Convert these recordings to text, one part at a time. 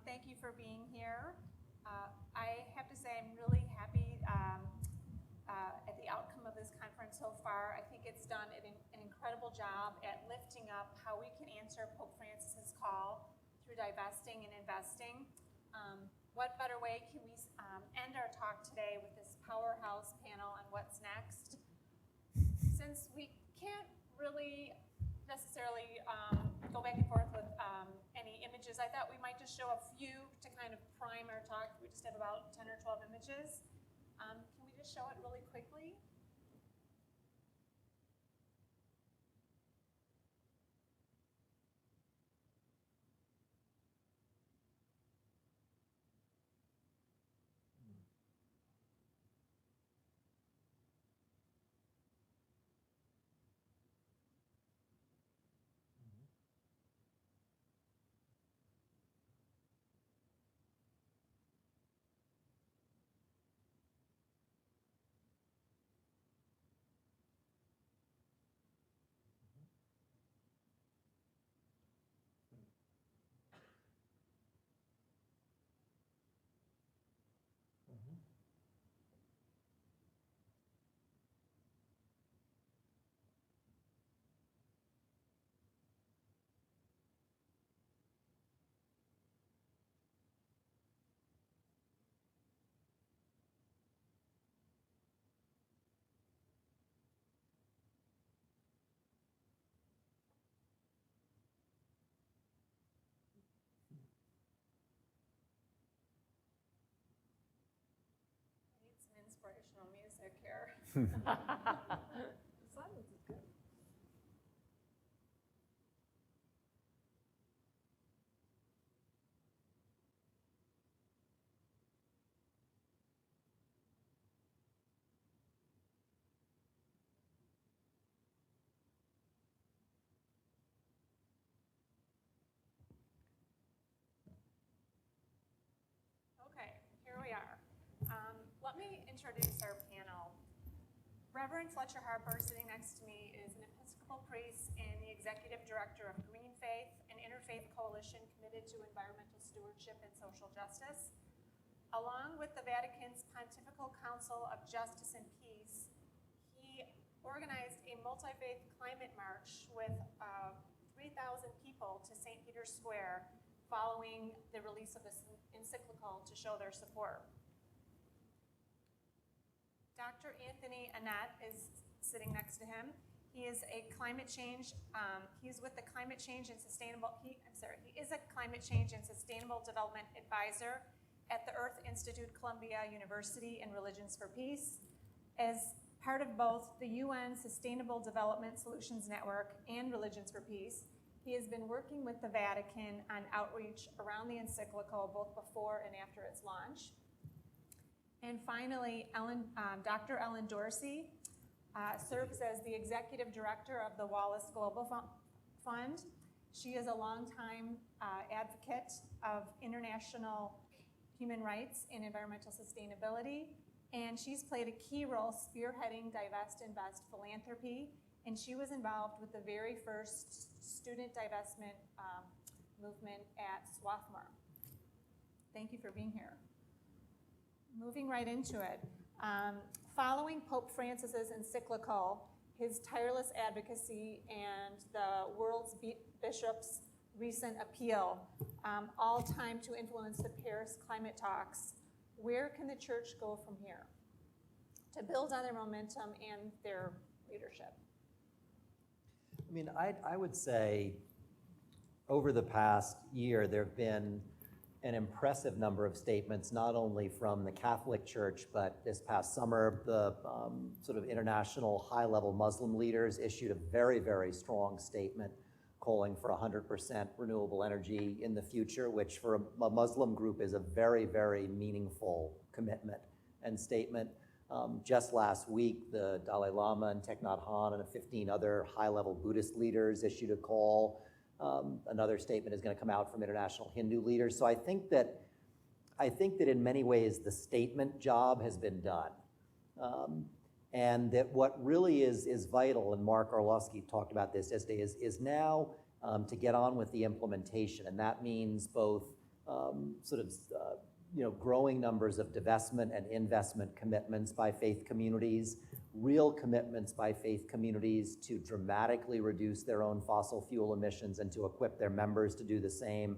Thank you for being here. I have to say I'm really happy at the outcome of this conference so far. I think it's done an incredible job at lifting up how we can answer Pope Francis's call through divesting and investing. What better way can we end our talk today with this powerhouse panel on what's next? Since we can't really necessarily go back and forth with any images, I thought we might just show a few to kind of prime our talk. We just have about 10 or 12 images. Can we just show it really quickly? Inspirational music here. The silence is good. Okay, here we are. Let me introduce our panel. Reverend Fletcher Harper, sitting next to me, is an Episcopal priest and the Executive Director of Green Faith, an interfaith coalition committed to environmental stewardship and social justice. Along with the Vatican's Pontifical Council of Justice and Peace, he organized a multi-faith climate march with 3,000 people to St. Peter's Square following the release of this encyclical to show their support. Dr. Annett is sitting next to him. He is a climate change. He's with the Climate Change and Sustainable. He is a climate change and sustainable development advisor at the Earth Institute, Columbia University, and Religions for Peace. As part of both the UN Sustainable Development Solutions Network and Religions for Peace, he has been working with the Vatican on outreach around the encyclical, both before and after its launch. And finally, Dr. Ellen Dorsey serves as the Executive Director of the Wallace Global Fund. She is a longtime advocate of international human rights and environmental sustainability, and she's played a key role spearheading Divest Invest philanthropy, and she was involved with the very first student divestment movement at Swarthmore. Thank you for being here. Moving right into it. Following Pope Francis's encyclical, his tireless advocacy, and the world's bishops' recent appeal, all time to influence the Paris climate talks, where can the church go from here to build on their momentum and their leadership? I mean, I would say over the past year, there have been an impressive number of statements, not only from the Catholic Church, but this past summer, the sort of international high-level Muslim leaders issued a very, very strong statement calling for 100% renewable energy in the future, which for a Muslim group is a very, very meaningful commitment and statement. Just last week, the Dalai Lama and Thich Nhat Hanh and 15 other high-level Buddhist leaders issued a call. Another statement is going to come out from international Hindu leaders. So I think that in many ways the statement job has been done, and that what really is vital, and Mark Orlowski talked about this yesterday, is now to get on with the implementation, and that means both growing numbers of divestment and investment commitments by faith communities, real commitments by faith communities to dramatically reduce their own fossil fuel emissions and to equip their members to do the same,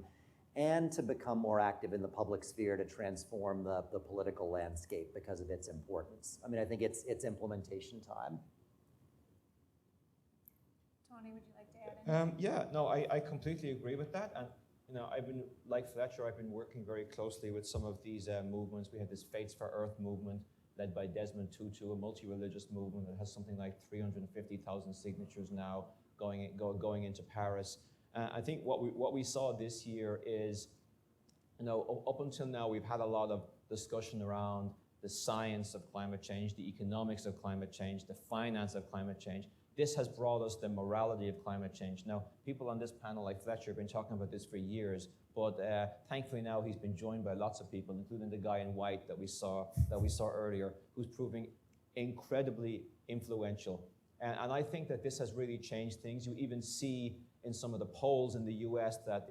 and to become more active in the public sphere to transform the political landscape because of its importance. I mean, I think it's implementation time. Tony, would you like to add anything? I completely agree with that. And I've been, like Fletcher, I've been working very closely with some of these movements. We had this Faiths for Earth movement led by Desmond Tutu, a multi-religious movement that has something like 350,000 signatures now going into Paris. I think what we saw this year is, up until now, we've had a lot of discussion around the science of climate change, the economics of climate change, the finance of climate change. This has brought us the morality of climate change. Now, people on this panel, like Fletcher, have been talking about this for years, but thankfully now he's been joined by lots of people, including the guy in white that we saw earlier, who's proving incredibly influential. And I think that this has really changed things. You even see in some of the polls in the US that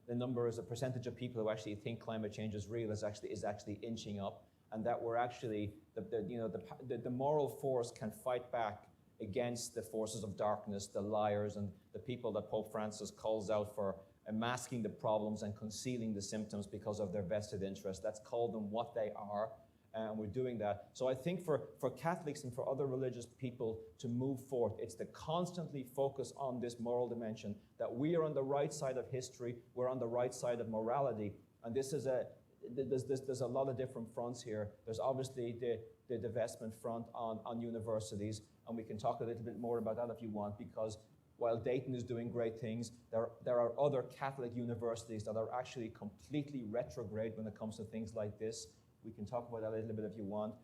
the number as a percentage of people who actually think climate change is real is actually inching up, and that we're actually, the moral force can fight back against the forces of darkness, the liars, and the people that Pope Francis calls out for masking the problems and concealing the symptoms because of their vested interest. Let's call them what they are, and we're doing that. So I think for Catholics and for other religious people to move forth, it's to constantly focus on this moral dimension, that we are on the right side of history, we're on the right side of morality, and this is there's a lot of different fronts here. There's obviously the divestment front on universities, and we can talk a little bit more about that if you want, because while Dayton is doing great things, there are other Catholic universities that are actually completely retrograde when it comes to things like this. We can talk about that a little bit if you want.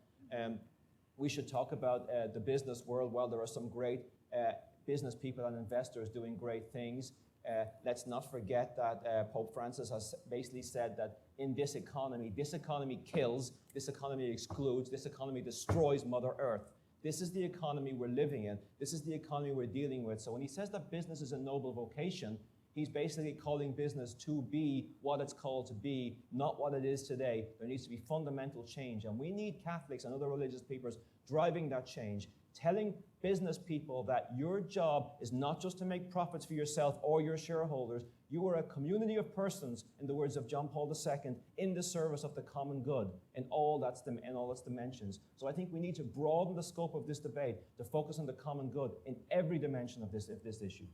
We should talk about the business world. While there are some great business people and investors doing great things, let's not forget that Pope Francis has basically said that in this economy kills, this economy excludes, this economy destroys Mother Earth. This is the economy we're living in. This is the economy we're dealing with. So when he says that business is a noble vocation, he's basically calling business to be what it's called to be, not what it is today. There needs to be fundamental change. And we need Catholics and other religious peoples driving that change, telling business people that your job is not just to make profits for yourself or your shareholders. You are a community of persons, in the words of John Paul II, in the service of the common good in all its dimensions. So I think we need to broaden the scope of this debate to focus on the common good in every dimension of this issue.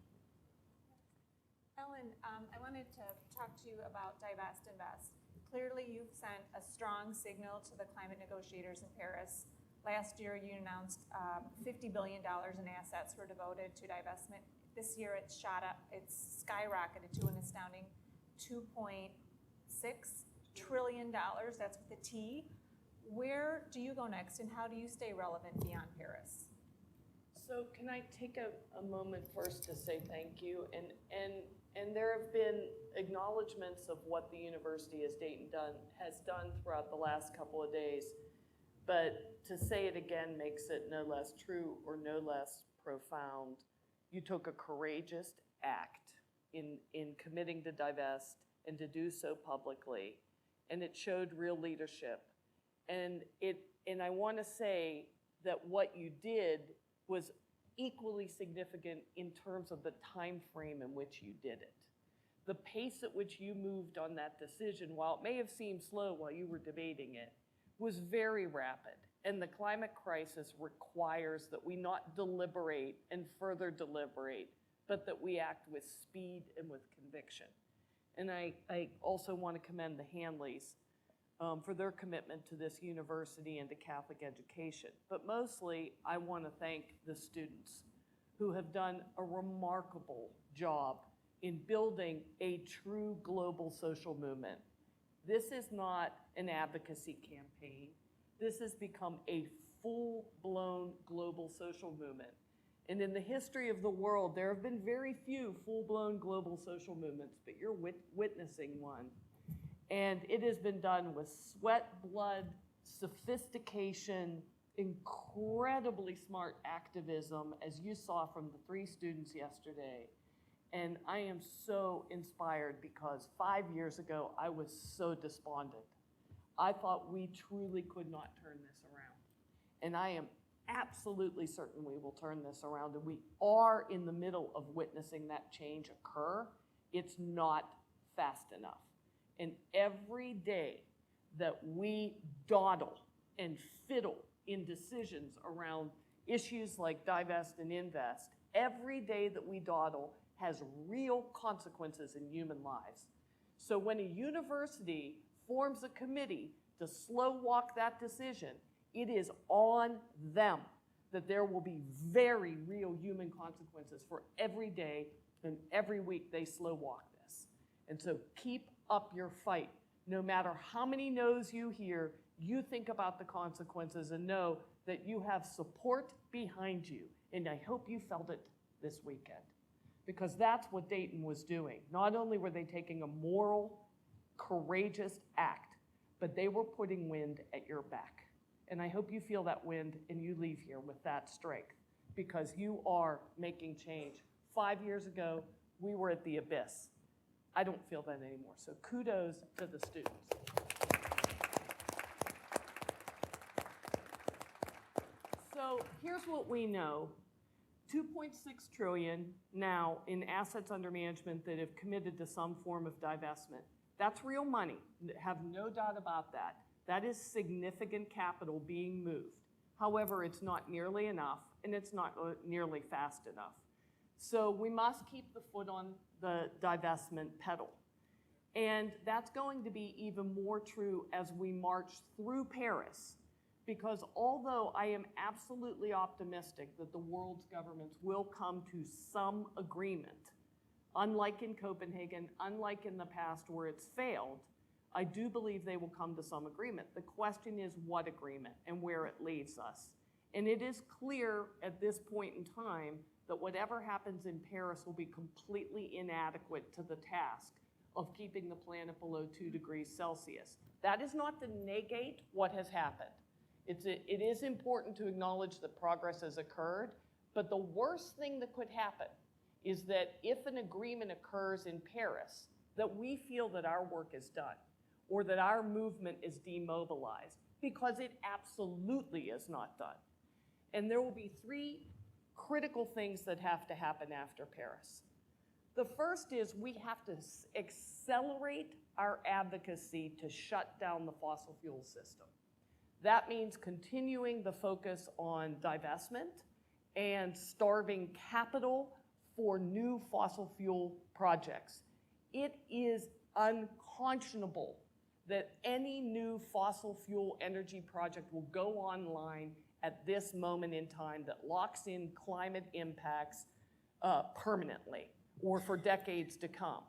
Ellen, I wanted to talk to you about Divest Invest. Clearly, you've sent a strong signal to the climate negotiators in Paris. Last year, you announced $50 billion in assets were devoted to divestment. This year, it's skyrocketed to an astounding $2.6 trillion. That's with a T. Where do you go next, and how do you stay relevant beyond Paris? So can I take a moment first to say thank you? And there have been acknowledgments of what the University of Dayton has done throughout the last couple of days. But to say it again makes it no less true or no less profound. You took a courageous act in committing to divest and to do so publicly, and it showed real leadership. And I want to say that what you did was equally significant in terms of the time frame in which you did it. The pace at which you moved on that decision, while it may have seemed slow while you were debating it, was very rapid. And the climate crisis requires that we not deliberate and further deliberate, but that we act with speed and with conviction. And I also want to commend the Hanleys for their commitment to this university and to Catholic education. But mostly, I want to thank the students who have done a remarkable job in building a true global social movement. This is not an advocacy campaign. This has become a full-blown global social movement. And in the history of the world, there have been very few full-blown global social movements, but you're witnessing one. And it has been done with sweat, blood, sophistication, incredibly smart activism, as you saw from the 3 students yesterday. And I am so inspired because 5 years ago, I was so despondent. I thought we truly could not turn this around. And I am absolutely certain we will turn this around, and we are in the middle of witnessing that change occur. It's not fast enough. And every day that we dawdle and fiddle in decisions around issues like divest and invest, every day that we dawdle has real consequences in human lives. So when a university forms a committee to slow walk that decision, it is on them that there will be very real human consequences for every day and every week they slow walk this. And so keep up your fight. No matter how many no's you hear, you think about the consequences and know that you have support behind you. And I hope you felt it this weekend, because that's what Dayton was doing. Not only were they taking a moral, courageous act, but they were putting wind at your back. And I hope you feel that wind and you leave here with that strength, because you are making change. 5 years ago, we were at the abyss. I don't feel that anymore. So kudos to the students. So here's what we know. 2.6 trillion now in assets under management that have committed to some form of divestment. That's real money, have no doubt about that. That is significant capital being moved. However, it's not nearly enough, and it's not nearly fast enough. So we must keep the foot on the divestment pedal. And that's going to be even more true as we march through Paris, because although I am absolutely optimistic that the world's governments will come to some agreement, unlike in Copenhagen, unlike in the past where it's failed, I do believe they will come to some agreement. The question is what agreement and where it leaves us. And it is clear at this point in time that whatever happens in Paris will be completely inadequate to the task of keeping the planet below 2 degrees Celsius. That is not to negate what has happened. It is important to acknowledge that progress has occurred, but the worst thing that could happen is that if an agreement occurs in Paris, that we feel that our work is done or that our movement is demobilized, because it absolutely is not done. And there will be 3 critical things that have to happen after Paris. The first is we have to accelerate our advocacy to shut down the fossil fuel system. That means continuing the focus on divestment and starving capital for new fossil fuel projects. It is unconscionable that any new fossil fuel energy project will go online at this moment in time that locks in climate impacts permanently or for decades to come.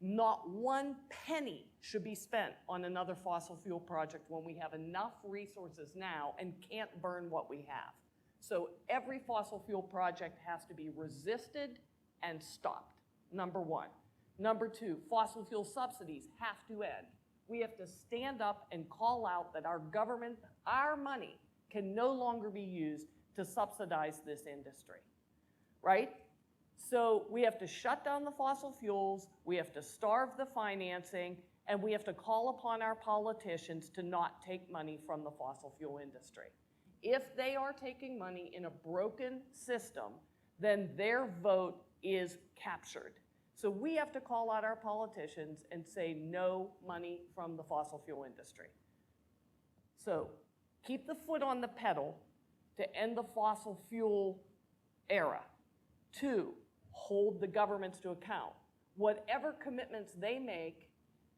Not one penny should be spent on another fossil fuel project when we have enough resources now and can't burn what we have. So every fossil fuel project has to be resisted and stopped, number one. Number two, fossil fuel subsidies have to end. We have to stand up and call out that our government, our money, can no longer be used to subsidize this industry, right? So we have to shut down the fossil fuels, we have to starve the financing, and we have to call upon our politicians to not take money from the fossil fuel industry. If they are taking money in a broken system, then their vote is captured. So we have to call out our politicians and say no money from the fossil fuel industry. So keep the foot on the pedal to end the fossil fuel era. 2, hold the governments to account. Whatever commitments they make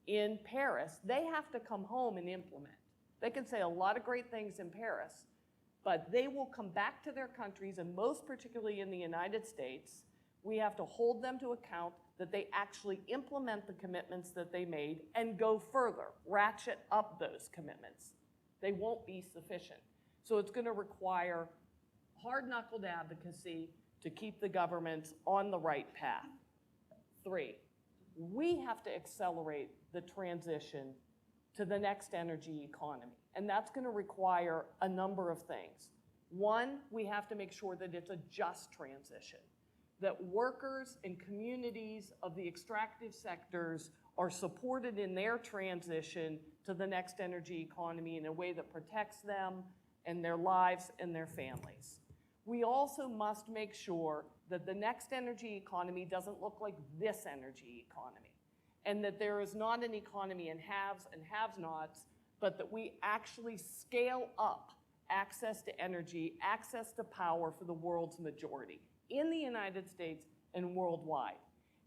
in Paris, they have to come home and implement. They can say a lot of great things in Paris, but they will come back to their countries, and most particularly in the United States, we have to hold them to account that they actually implement the commitments that they made and go further, ratchet up those commitments. They won't be sufficient. So it's going to require hard-knuckled advocacy to keep the governments on the right path. 3, we have to accelerate the transition to the next energy economy, and that's going to require a number of things. 1, we have to make sure that it's a just transition. that workers and communities of the extractive sectors are supported in their transition to the next energy economy in a way that protects them and their lives and their families. We also must make sure that the next energy economy doesn't look like this energy economy, and that there is not an economy in haves and have-nots, but that we actually scale up access to energy, access to power for the world's majority in the United States and worldwide.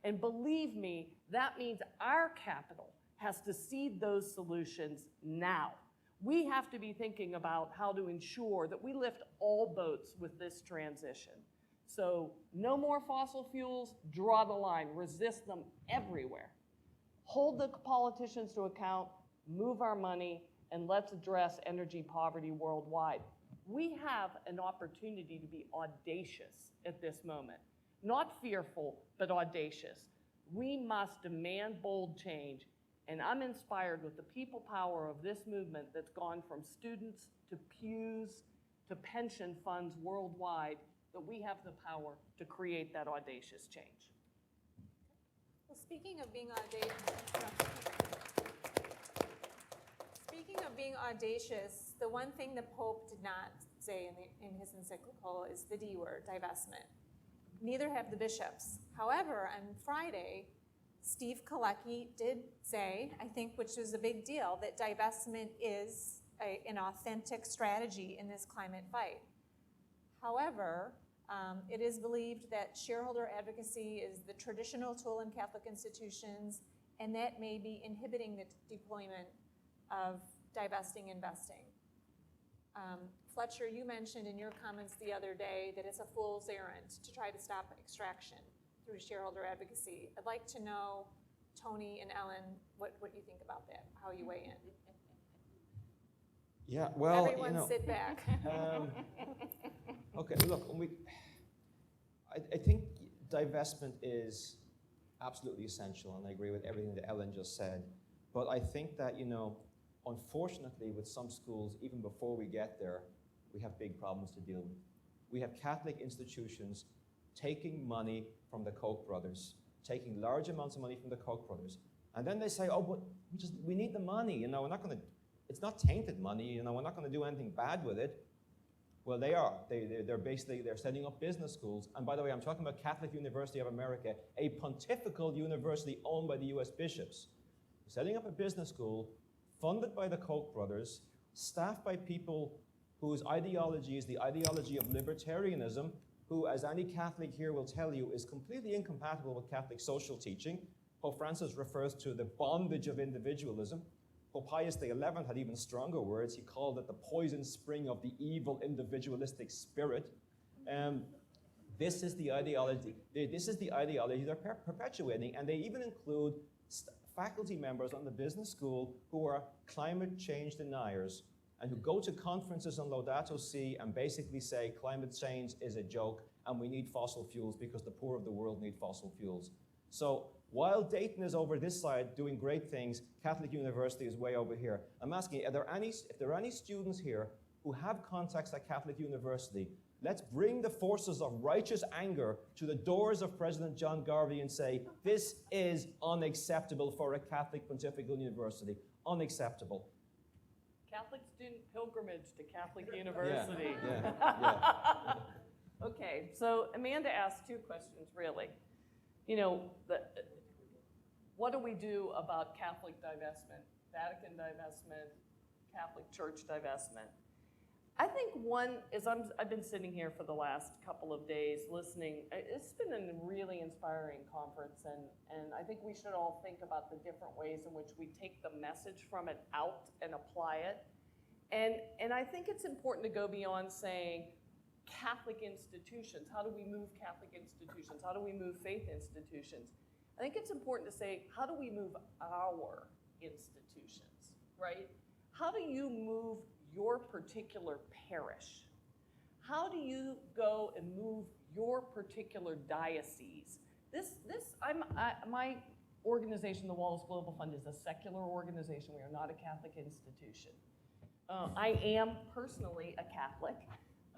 And believe me, that means our capital has to seed those solutions now. We have to be thinking about how to ensure that we lift all boats with this transition. So no more fossil fuels, draw the line, resist them everywhere. Hold the politicians to account, move our money, and let's address energy poverty worldwide. We have an opportunity to be audacious at this moment. Not fearful, but audacious. We must demand bold change, and I'm inspired with the people power of this movement that's gone from students to pews to pension funds worldwide, that we have the power to create that audacious change. Well, speaking of being audacious, the one thing the Pope did not say in his encyclical is the D word, divestment. Neither have the bishops. However, on Friday, Steve Kalecki did say, I think, which was a big deal, that divestment is an authentic strategy in this climate fight. However, it is believed that shareholder advocacy is the traditional tool in Catholic institutions, and that may be inhibiting the deployment of divesting investing. Fletcher, you mentioned in your comments the other day that it's a fool's errand to try to stop extraction through shareholder advocacy. I'd like to know, Tony and Ellen, what you think about that, how you weigh in. Yeah, well, Everyone sit back. Okay, look, I think divestment is absolutely essential, and I agree with everything that Ellen just said. But I think that, unfortunately, with some schools, even before we get there, we have big problems to deal with. We have Catholic institutions taking money from the Koch brothers, taking large amounts of money from the Koch brothers, and then they say, oh, but we need the money, we're not going to, it's not tainted money, we're not going to do anything bad with it. Well, they are. They're setting up business schools. And by the way, I'm talking about Catholic University of America, a pontifical university owned by the US bishops. Setting up a business school funded by the Koch brothers, staffed by people whose ideology is the ideology of libertarianism, who, as any Catholic here will tell you, is completely incompatible with Catholic social teaching. Pope Francis refers to the bondage of individualism. Pope Pius XI had even stronger words. He called it the poison spring of the evil individualistic spirit. This is the ideology. They're perpetuating, and they even include faculty members on the business school who are climate change deniers and who go to conferences on Laudato Si and basically say climate change is a joke and we need fossil fuels because the poor of the world need fossil fuels. So while Dayton is over this side doing great things, Catholic University is way over here. I'm asking, if there are any students here who have contacts at Catholic University, let's bring the forces of righteous anger to the doors of President John Garvey and say, this is unacceptable for a Catholic pontifical university. Unacceptable. Catholic student pilgrimage to Catholic University. Yeah. Okay, so Amanda asked two questions, really. What do we do about Catholic divestment, Vatican divestment, Catholic Church divestment? I think one is, I've been sitting here for the last couple of days listening. It's been a really inspiring conference, and I think we should all think about the different ways in which we take the message from it out and apply it. And I think it's important to go beyond saying Catholic institutions. How do we move Catholic institutions? How do we move faith institutions? I think it's important to say, how do we move our institutions, right? How do you move your particular parish? How do you go and move your particular diocese? My organization, the Wallace Global Fund, is a secular organization. We are not a Catholic institution. I am personally a Catholic.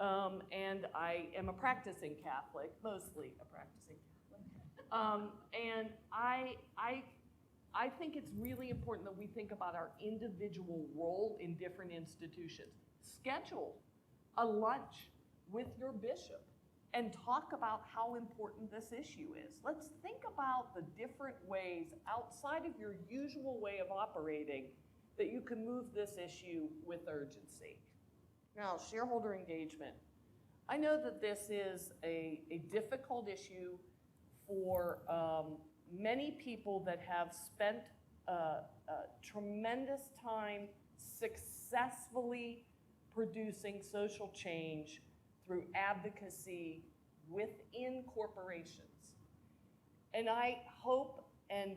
and I am a practicing Catholic, mostly a practicing Catholic. And I think it's really important that we think about our individual role in different institutions. Schedule a lunch with your bishop and talk about how important this issue is. Let's think about the different ways outside of your usual way of operating that you can move this issue with urgency. Now, shareholder engagement. I know that this is a difficult issue for many people that have spent tremendous time successfully producing social change through advocacy within corporations. And I hope and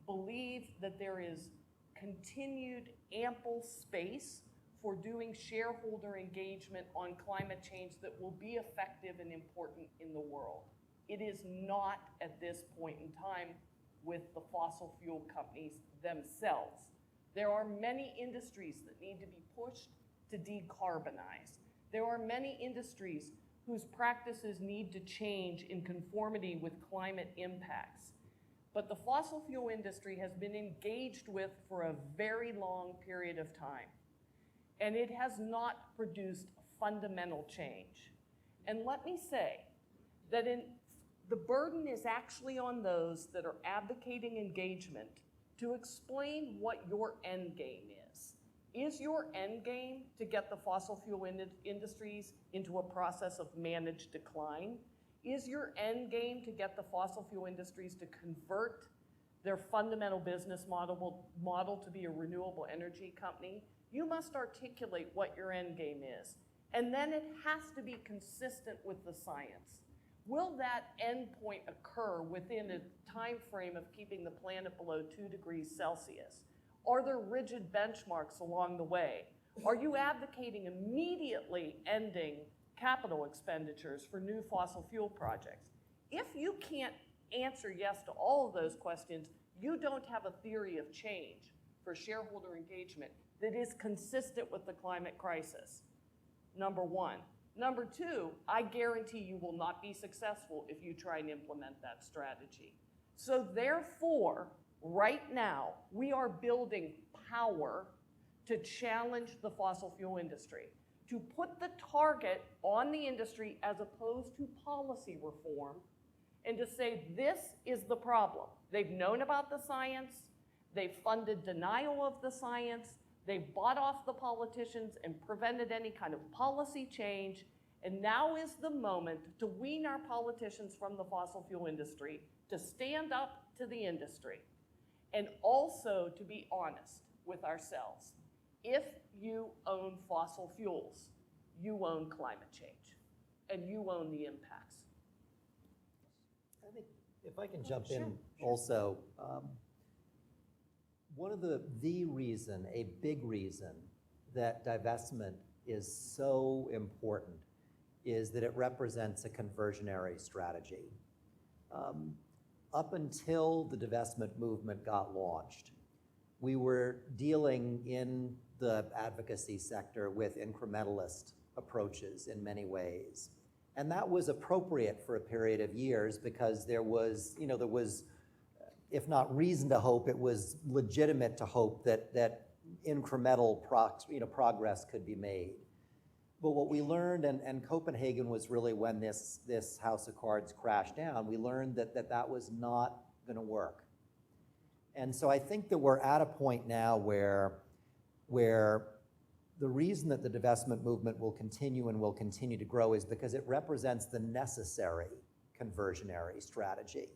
believe that there is continued ample space for doing shareholder engagement on climate change that will be effective and important in the world. It is not at this point in time with the fossil fuel companies themselves. There are many industries that need to be pushed to decarbonize. There are many industries whose practices need to change in conformity with climate impacts. But the fossil fuel industry has been engaged with for a very long period of time. And it has not produced fundamental change. And let me say that the burden is actually on those that are advocating engagement to explain what your end game is. Is your end game to get the fossil fuel industries into a process of managed decline? Is your end game to get the fossil fuel industries to convert their fundamental business model to be a renewable energy company? You must articulate what your end game is. And then it has to be consistent with the science. Will that end point occur within a time frame of keeping the planet below 2 degrees Celsius? Are there rigid benchmarks along the way? Are you advocating immediately ending capital expenditures for new fossil fuel projects? If you can't answer yes to all of those questions, you don't have a theory of change for shareholder engagement that is consistent with the climate crisis, number one. Number two, I guarantee you will not be successful if you try and implement that strategy. So therefore, right now, we are building power to challenge the fossil fuel industry, to put the target on the industry as opposed to policy reform, and to say this is the problem. They've known about the science, they've funded denial of the science, they've bought off the politicians and prevented any kind of policy change, and now is the moment to wean our politicians from the fossil fuel industry, to stand up to the industry, and also to be honest with ourselves. If you own fossil fuels, you own climate change, and you own the impacts. I think if I can jump in also, one of the reason, a big reason that divestment is so important is that it represents a conversionary strategy. Up until the divestment movement got launched, we were dealing in the advocacy sector with incrementalist approaches in many ways. And that was appropriate for a period of years because there was, if not reason to hope, it was legitimate to hope that incremental progress could be made. But what we learned, and Copenhagen was really when this house of cards crashed down, we learned that was not gonna work. And so I think that we're at a point now where the reason that the divestment movement will continue and will continue to grow is because it represents the necessary conversionary strategy.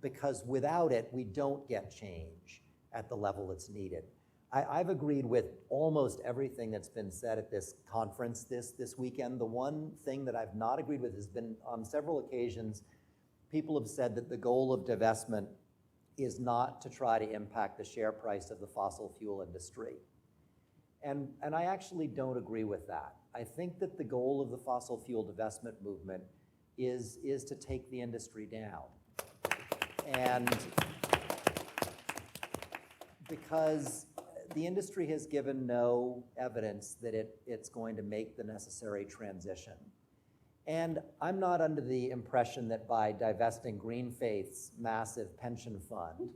Because without it, we don't get change at the level that's needed. I've agreed with almost everything that's been said at this conference this weekend. The one thing that I've not agreed with has been on several occasions, people have said that the goal of divestment is not to try to impact the share price of the fossil fuel industry. And I actually don't agree with that. I think that the goal of the fossil fuel divestment movement is to take the industry down. And because the industry has given no evidence that it's going to make the necessary transition. And I'm not under the impression that by divesting Green Faith's massive pension fund,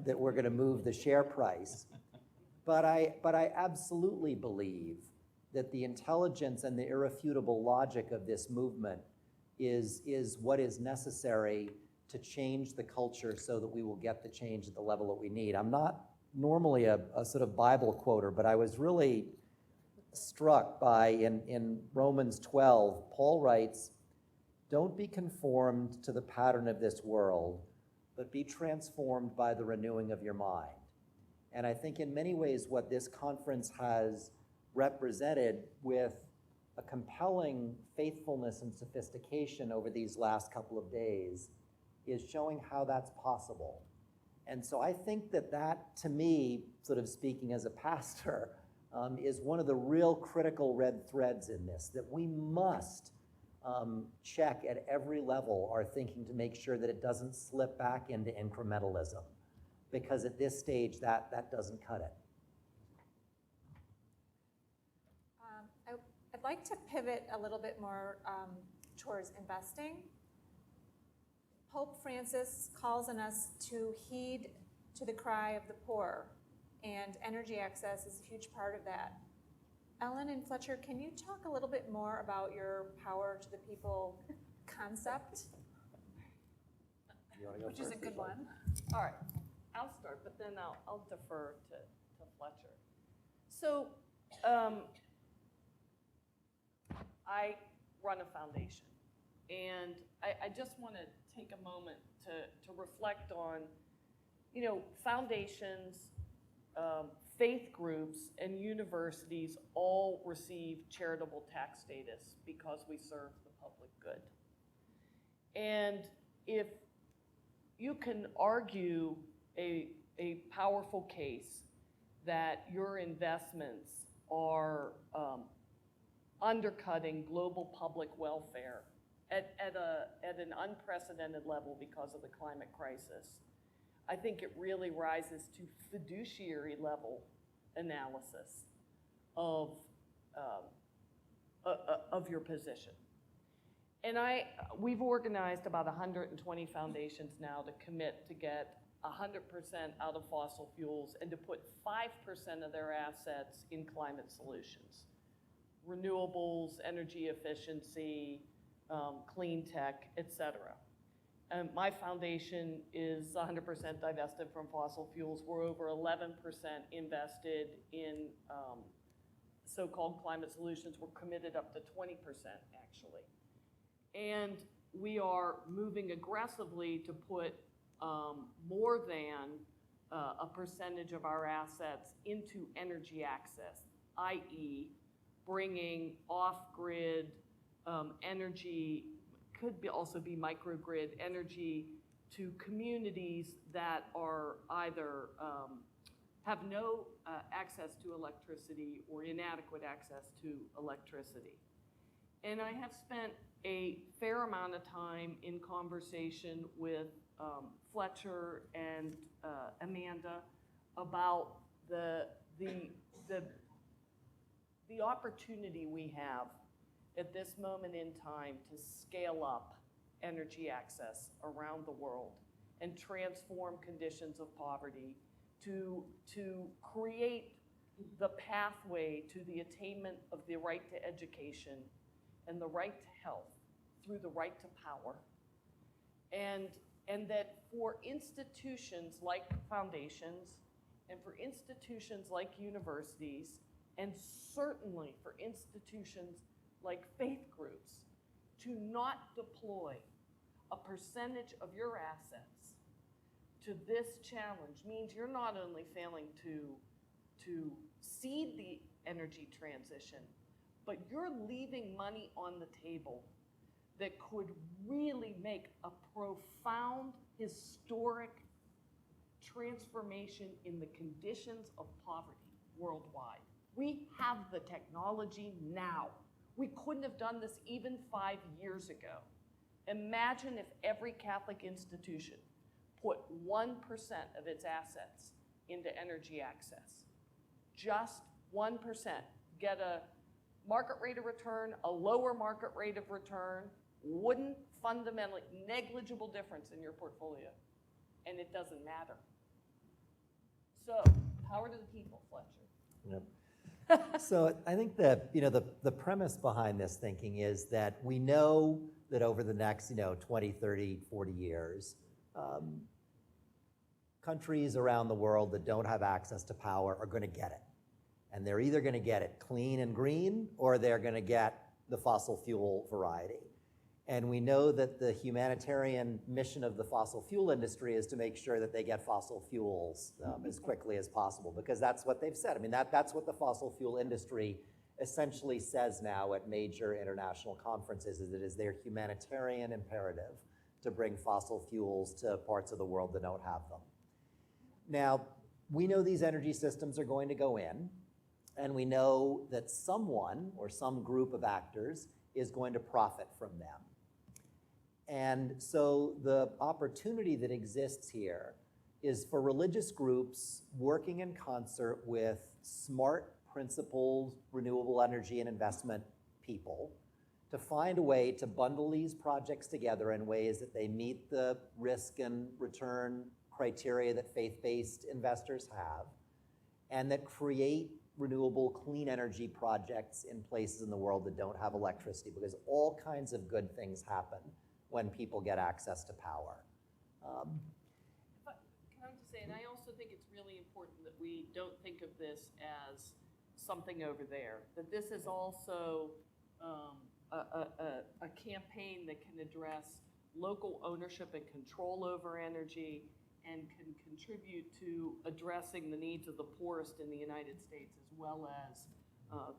that we're going to move the share price. But I absolutely believe that the intelligence and the irrefutable logic of this movement is what is necessary to change the culture so that we will get the change at the level that we need. I'm not normally a sort of Bible quoter, but I was really struck by, in Romans 12, Paul writes, "Don't be conformed to the pattern of this world, but be transformed by the renewing of your mind." And I think in many ways what this conference has represented with a compelling faithfulness and sophistication over these last couple of days is showing how that's possible. And so I think that to me, sort of speaking as a pastor, is one of the real critical red threads in this, that we must check at every level our thinking to make sure that it doesn't slip back into incrementalism, because at this stage that doesn't cut it. I'd like to pivot a little bit more towards investing. Pope Francis calls on us to heed to the cry of the poor, and energy access is a huge part of that. Ellen and Fletcher, can you talk a little bit more about your power to the people concept? You want to go Which first, is a good Fletcher? one. All right, I'll start, but then I'll defer to Fletcher. So I run a foundation, and I just want to take a moment to reflect on, foundations, faith groups, and universities all receive charitable tax status because we serve the public good. And if you can argue a powerful case that your investments are undercutting global public welfare at an unprecedented level because of the climate crisis, I think it really rises to fiduciary level analysis of your position. And we've organized about 120 foundations now to commit to get 100% out of fossil fuels and to put 5% of their assets in climate solutions. Renewables, energy efficiency, clean tech, et cetera. My foundation is 100% divested from fossil fuels. We're over 11% invested in so-called climate solutions. We're committed up to 20%, actually. And we are moving aggressively to put more than a percentage of our assets into energy access, i.e., bringing off-grid energy, also be microgrid energy, to communities that are either have no access to electricity or inadequate access to electricity. And I have spent a fair amount of time in conversation with Fletcher and Amanda about the opportunity we have at this moment in time to scale up energy access around the world and transform conditions of poverty, to create the pathway to the attainment of the right to education and the right to health through the right to power. And that for institutions like foundations and for institutions like universities, and certainly for institutions like faith groups, to not deploy a percentage of your assets to this challenge means you're not only failing to seed the energy transition, but you're leaving money on the table that could really make a profound, historic transformation in the conditions of poverty worldwide. We have the technology now. We couldn't have done this even 5 years ago. Imagine if every Catholic institution put 1% of its assets into energy access. just 1%, get a market rate of return, a lower market rate of return, wouldn't fundamentally, negligible difference in your portfolio, and it doesn't matter. So, power to the people, Fletcher. Yep. So I think that, the premise behind this thinking is that we know that over the next, 20, 30, 40 years, countries around the world that don't have access to power are going to get it. And they're either going to get it clean and green, or they're going to get the fossil fuel variety. And we know that the humanitarian mission of the fossil fuel industry is to make sure that they get fossil fuels as quickly as possible, because that's what they've said. I mean, that's what the fossil fuel industry essentially says now at major international conferences, is it is their humanitarian imperative to bring fossil fuels to parts of the world that don't have them. Now, we know these energy systems are going to go in, and we know that someone or some group of actors is going to profit from them. And so the opportunity that exists here is for religious groups working in concert with smart, principled, renewable energy and investment people to find a way to bundle these projects together in ways that they meet the risk and return criteria that faith-based investors have, and that create renewable clean energy projects in places in the world that don't have electricity, because all kinds of good things happen when people get access to power. Can I just say, and I also think it's really important that we don't think of this as something over there, that this is also a campaign that can address local ownership and control over energy, and can contribute to addressing the needs of the poorest in the United States as well as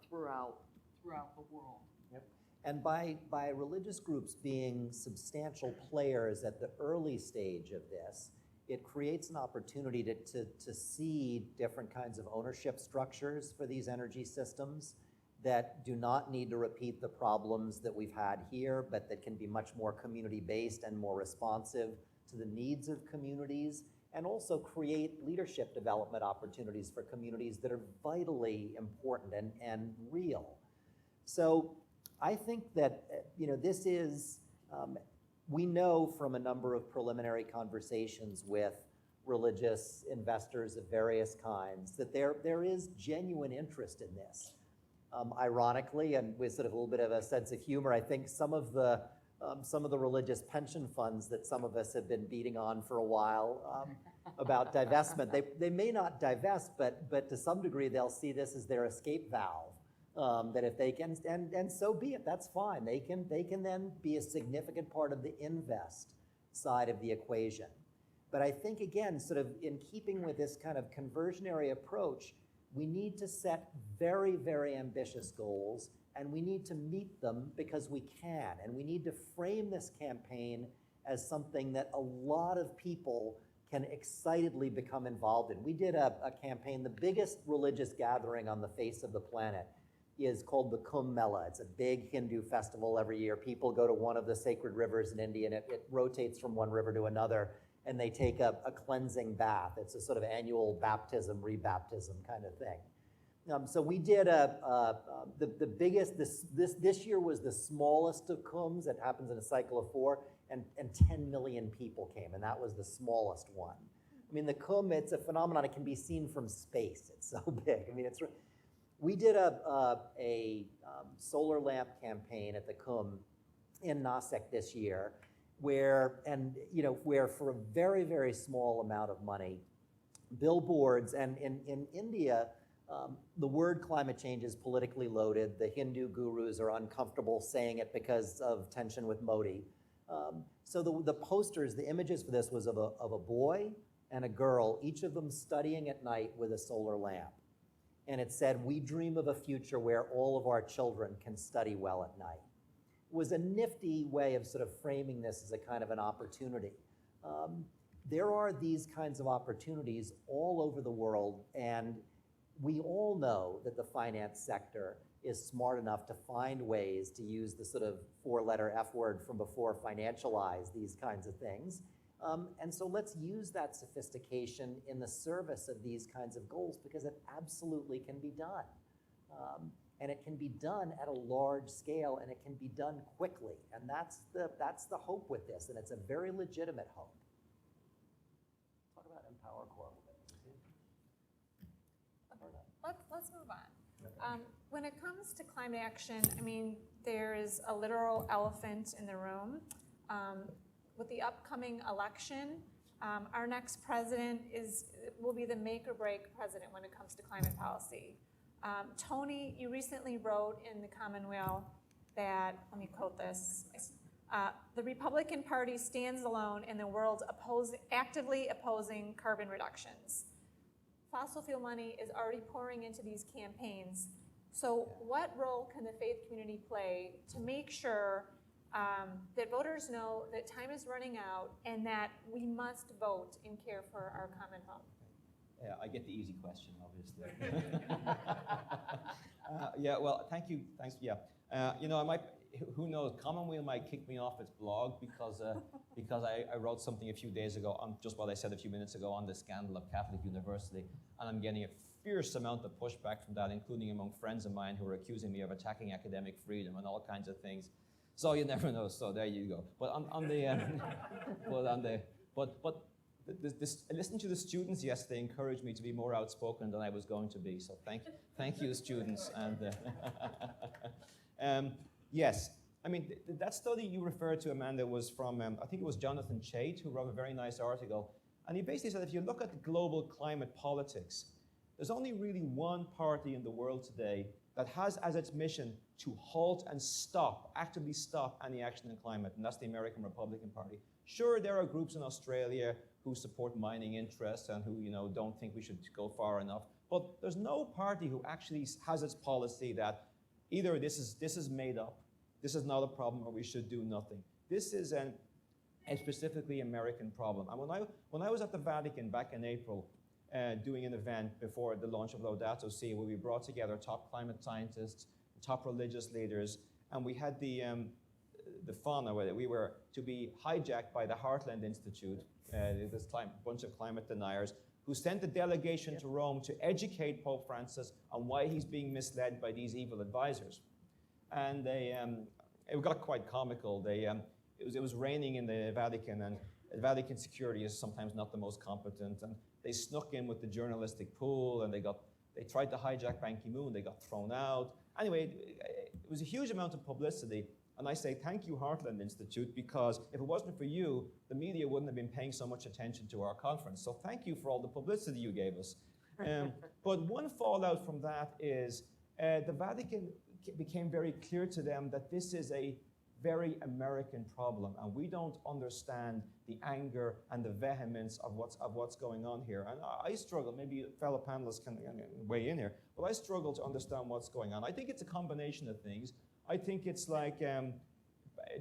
throughout the world. Yep. And by religious groups being substantial players at the early stage of this, it creates an opportunity to see different kinds of ownership structures for these energy systems that do not need to repeat the problems that we've had here, but that can be much more community-based and more responsive to the needs of communities, and also create leadership development opportunities for communities that are vitally important and real. So I think that, this is, we know from a number of preliminary conversations with religious investors of various kinds that there is genuine interest in this. Ironically, and with sort of a little bit of a sense of humor, I think some of the religious pension funds that some of us have been beating on for a while about divestment, they may not divest, but to some degree they'll see this as their escape valve. That if they can, and so be it, that's fine. They can then be a significant part of the invest side of the equation. But I think, again, sort of in keeping with this kind of conversionary approach, we need to set very, very ambitious goals, and we need to meet them because we can. And we need to frame this campaign as something that a lot of people can excitedly become involved in. We did a campaign, the biggest religious gathering on the face of the planet is called the Kumbh Mela. It's a big Hindu festival every year. People go to one of the sacred rivers in India, and it rotates from one river to another, and they take a cleansing bath. It's a sort of annual baptism, rebaptism kind of thing. So we did the biggest, this year was the smallest of Kumbhs. It happens in a cycle of 4, and 10 million people came, and that was the smallest one. I mean, the Kumbh, it's a phenomenon. It can be seen from space. It's so big. I mean, we did a solar lamp campaign at the Kumbh in Nasik this year, where for a very, very small amount of money, billboards, and in India, the word climate change is politically loaded. The Hindu gurus are uncomfortable saying it because of tension with Modi. So the posters, the images for this was of a boy and a girl, each of them studying at night with a solar lamp. And it said, "We dream of a future where all of our children can study well at night." It was a nifty way of sort of framing this as a kind of an opportunity. There are these kinds of opportunities all over the world, and we all know that the finance sector is smart enough to find ways to use the sort of 4-letter F word from before, financialize these kinds of things. And so let's use that sophistication in the service of these kinds of goals, because it absolutely can be done. And it can be done at a large scale, and it can be done quickly. And that's the hope with this, and it's a very legitimate hope. Talk about Empower Corps a little bit. Let's move on. When it comes to climate action, I mean, there is a literal elephant in the room. With the upcoming election, our next president will be the make or break president when it comes to climate policy. Tony, you recently wrote in the Commonweal that, let me quote this, the Republican Party stands alone in the world actively opposing carbon reductions. Fossil fuel money is already pouring into these campaigns. So what role can the faith community play to make sure that voters know that time is running out and that we must vote and care for our common home? Yeah, I get the easy question, obviously. Yeah, well, thank you. Thanks. Yeah, I might. Who knows? Commonweal might kick me off its blog because I wrote something a few days ago on just what I said a few minutes ago on the scandal of Catholic University, and I'm getting a fierce amount of pushback from that, including among friends of mine who are accusing me of attacking academic freedom and all kinds of things. So you never know. So there you go. But listen to the students yesterday encouraged me to be more outspoken than I was going to be. So thank you, students. And yes, I mean that study you referred to, Amanda, was from I think it was Jonathan Chait, who wrote a very nice article, and he basically said if you look at the global climate politics, there's only really one party in the world today that has as its mission to halt and actively stop any action in climate, and that's the American Republican Party. Sure, there are groups in Australia who support mining interests and who, don't think we should go far enough, but there's no party who actually has its policy that either this is made up, this is not a problem, or we should do nothing. This is a specifically American problem. And when I was at the Vatican back in April, doing an event before the launch of Laudato Si, where we brought together top climate scientists, top religious leaders, and we had the fun of it. We were to be hijacked by the Heartland Institute, this bunch of climate deniers, who sent a delegation to Rome to educate Pope Francis on why he's being misled by these evil advisors. And it got quite comical. It was raining in the Vatican, and Vatican security is sometimes not the most competent, and they snuck in with the journalistic pool, and they tried to hijack Ban Ki-moon. They got thrown out. Anyway, it was a huge amount of publicity. And I say, thank you, Heartland Institute, because if it wasn't for you, the media wouldn't have been paying so much attention to our conference. So thank you for all the publicity you gave us. But one fallout from that is the Vatican became very clear to them that this is a very American problem, and we don't understand the anger and the vehemence of what's going on here. And I struggle, maybe fellow panelists can weigh in here, but I struggle to understand what's going on. I think it's a combination of things. I think it's like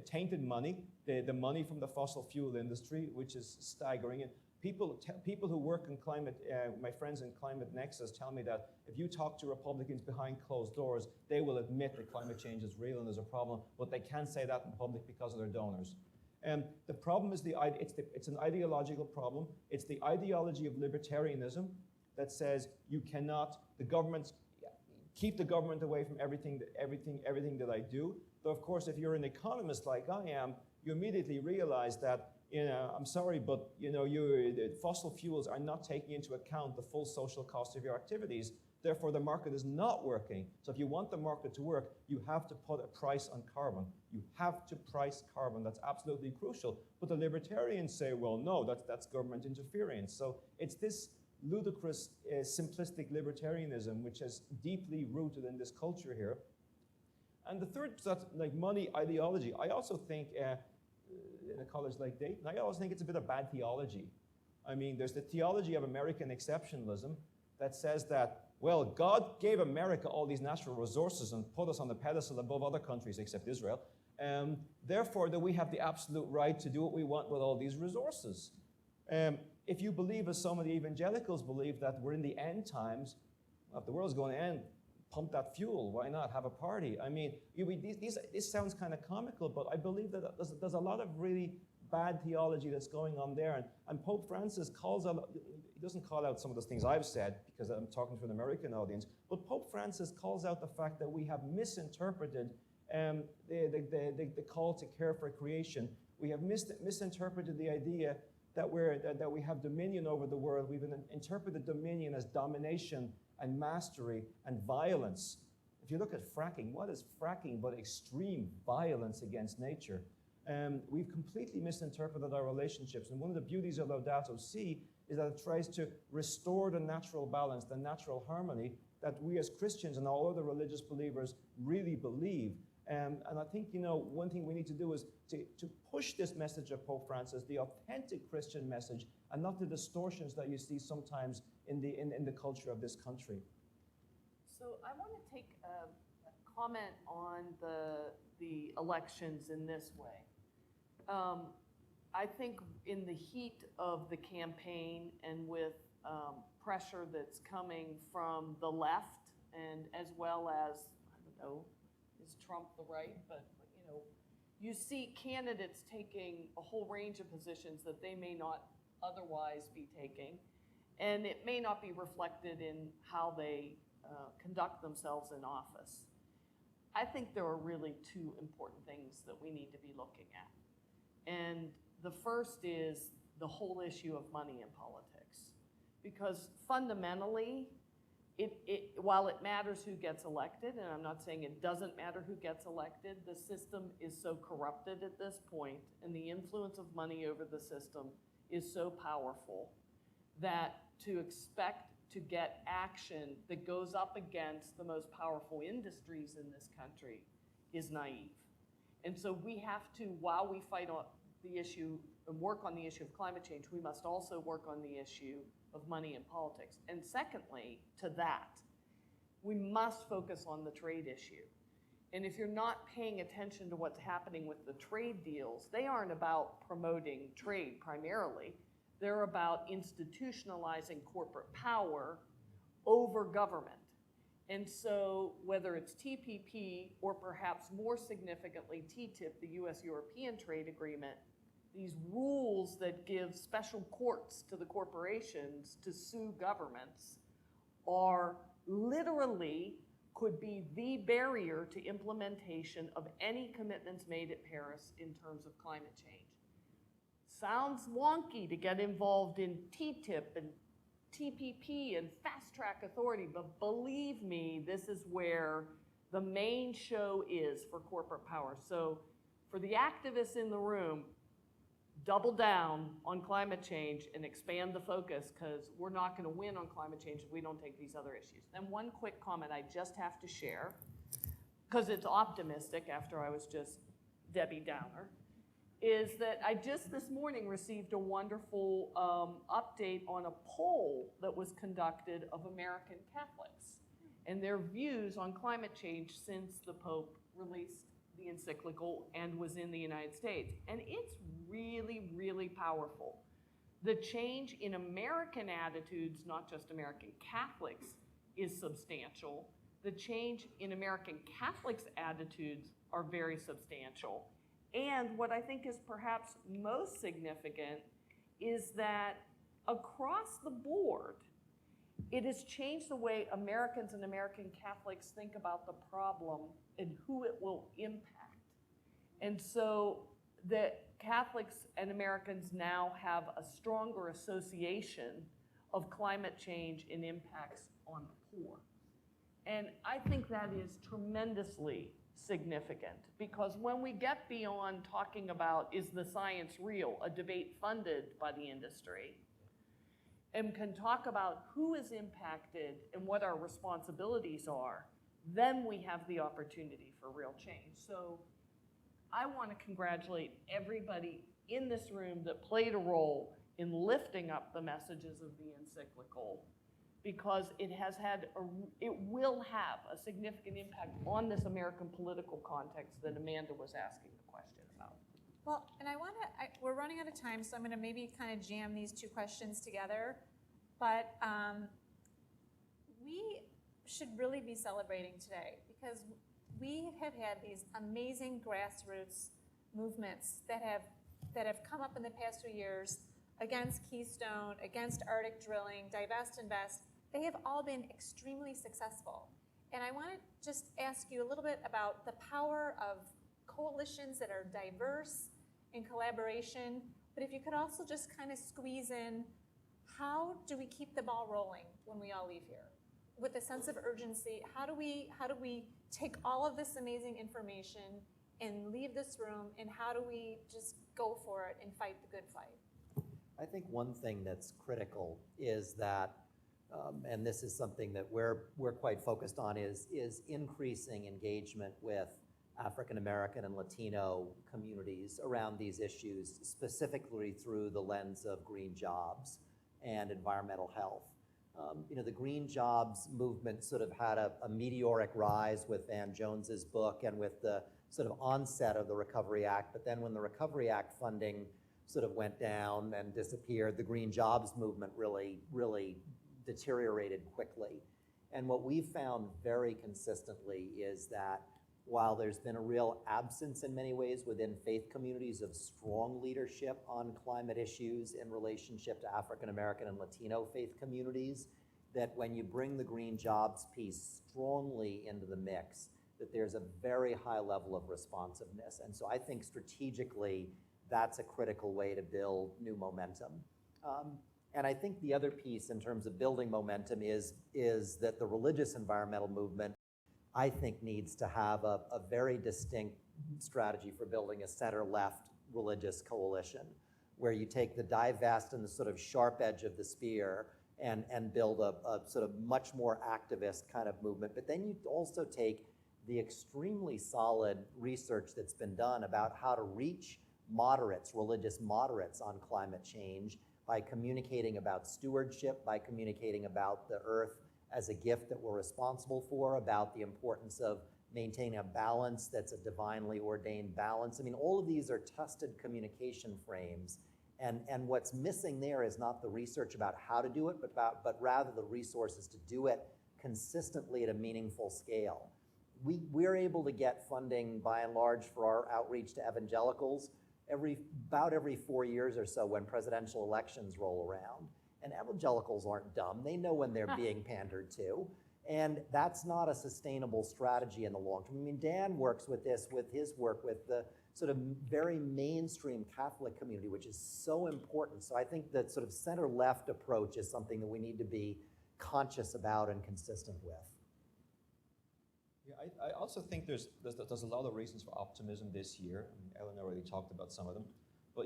tainted money, the money from the fossil fuel industry, which is staggering. And people who work in climate, my friends in Climate Nexus tell me that if you talk to Republicans behind closed doors, they will admit that climate change is real and there's a problem, but they can't say that in public because of their donors. The problem is it's an ideological problem. It's the ideology of libertarianism that says you cannot, keep the government away from everything that I do. Though of course, if you're an economist like I am, you immediately realize that, I'm sorry, but fossil fuels are not taking into account the full social cost of your activities. Therefore, the market is not working. So if you want the market to work, you have to put a price on carbon. You have to price carbon. That's absolutely crucial. But the libertarians say, well, no, that's government interference. So it's this ludicrous, simplistic libertarianism, which is deeply rooted in this culture here. And the third, that's like money ideology. I also think, in a college like Dayton, I always think it's a bit of bad theology. I mean, there's the theology of American exceptionalism that says that, well, God gave America all these natural resources and put us on the pedestal above other countries except Israel. Therefore, that we have the absolute right to do what we want with all these resources. If you believe, as some of the evangelicals believe, that we're in the end times, well, if the world's going to end, pump that fuel. Why not have a party? I mean, this sounds kind of comical, but I believe that there's a lot of really bad theology that's going on there. And Pope Francis calls out, he doesn't call out some of those things I've said because I'm talking to an American audience, but Pope Francis calls out the fact that we have misinterpreted the call to care for creation. We have misinterpreted the idea that we have dominion over the world. We've interpreted dominion as domination and mastery and violence. If you look at fracking, what is fracking but extreme violence against nature? We've completely misinterpreted our relationships. And one of the beauties of Laudato Si is that it tries to restore the natural balance, the natural harmony that we as Christians and all other religious believers really believe. And I think, one thing we need to do is to push this message of Pope Francis, the authentic Christian message, and not the distortions that you see sometimes in the culture of this country. So I want to take a comment on the elections in this way. I think in the heat of the campaign and with pressure that's coming from the left and as well as, I don't know, is Trump the right? But you see candidates taking a whole range of positions that they may not otherwise be taking, and it may not be reflected in how they conduct themselves in office. I think there are really two important things that we need to be looking at. And the first is the whole issue of money in politics. Because fundamentally, while it matters who gets elected, and I'm not saying it doesn't matter who gets elected, the system is so corrupted at this point, and the influence of money over the system is so powerful that to expect to get action that goes up against the most powerful industries in this country is naive. And so we have to, while we fight on the issue and work on the issue of climate change, we must also work on the issue of money in politics. And secondly, to that, we must focus on the trade issue. And if you're not paying attention to what's happening with the trade deals, they aren't about promoting trade primarily. They're about institutionalizing corporate power over government. And so whether it's TPP or perhaps more significantly TTIP, the US-European trade agreement, these rules that give special courts to the corporations to sue governments are literally could be the barrier to implementation of any commitments made at Paris in terms of climate change. Sounds wonky to get involved in TTIP and TPP and fast-track authority, but believe me, this is where the main show is for corporate power. So for the activists in the room, double down on climate change and expand the focus, because we're not going to win on climate change if we don't take these other issues. And one quick comment I just have to share, because it's optimistic after I was just Debbie Downer, is that I just this morning received a wonderful update on a poll that was conducted of American Catholics and their views on climate change since the Pope released the encyclical and was in the United States. And it's really, really powerful. The change in American attitudes, not just American Catholics, is substantial. The change in American Catholics' attitudes are very substantial. And what I think is perhaps most significant is that across the board, it has changed the way Americans and American Catholics think about the problem and who it will impact. And so the Catholics and Americans now have a stronger association of climate change and impacts on the poor. And I think that is tremendously significant, because when we get beyond talking about is the science real, a debate funded by the industry, and can talk about who is impacted and what our responsibilities are, then we have the opportunity for real change. So I want to congratulate everybody in this room that played a role in lifting up the messages of the encyclical, because it will have a significant impact on this American political context that Amanda was asking the question about. Well, and we're running out of time, so I'm going to maybe kind of jam these two questions together. But we should really be celebrating today, because we have had these amazing grassroots movements that have that have come up in the past few years against Keystone, against Arctic drilling, divest, invest, they have all been extremely successful. And I want to just ask you a little bit about the power of coalitions that are diverse in collaboration, but if you could also just kind of squeeze in, how do we keep the ball rolling when we all leave here? With a sense of urgency, how do we take all of this amazing information and leave this room, and how do we just go for it and fight the good fight? I think one thing that's critical is that, and this is something that we're quite focused on, is increasing engagement with African American and Latino communities around these issues, specifically through the lens of green jobs and environmental health. The green jobs movement sort of had a meteoric rise with Van Jones's book and with the sort of onset of the Recovery Act, but then when the Recovery Act funding sort of went down and disappeared, the green jobs movement really deteriorated quickly. And what we've found very consistently is that while there's been a real absence in many ways within faith communities of strong leadership on climate issues in relationship to African American and Latino faith communities, that when you bring the green jobs piece strongly into the mix, that there's a very high level of responsiveness. And so I think strategically, that's a critical way to build new momentum. And I think the other piece in terms of building momentum is that the religious environmental movement, I think, needs to have a very distinct strategy for building a center-left religious coalition, where you take the divest and the sort of sharp edge of the spear and build a sort of much more activist kind of movement. But then you also take the extremely solid research that's been done about how to reach moderates, religious moderates on climate change by communicating about stewardship, by communicating about the earth as a gift that we're responsible for, about the importance of maintaining a balance that's a divinely ordained balance. I mean, all of these are tested communication frames. And what's missing there is not the research about how to do it, but rather the resources to do it consistently at a meaningful scale. We're able to get funding, by and large, for our outreach to evangelicals about every 4 years or so when presidential elections roll around. And evangelicals aren't dumb. They know when they're being pandered to. And that's not a sustainable strategy in the long term. I mean, Dan works with this with his work with the sort of very mainstream Catholic community, which is so important. So I think that sort of center-left approach is something that we need to be conscious about and consistent with. Yeah, I also think there's a lot of reasons for optimism this year. I mean, Ellen already talked about some of them. But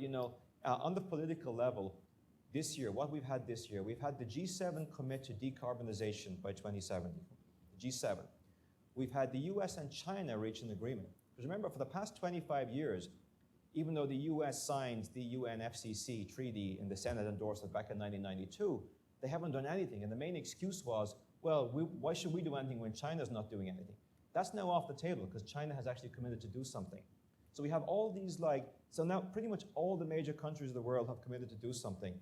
on the political level, this year, what we've had this year, we've had the G7 commit to decarbonization by 2070, the G7. We've had the US and China reach an agreement. Because remember, for the past 25 years, even though the US signed the UNFCCC treaty and the Senate endorsed it back in 1992, they haven't done anything. And the main excuse was, well, why should we do anything when China's not doing anything? That's now off the table because China has actually committed to do something. So we have all these so now pretty much all the major countries of the world have committed to do something.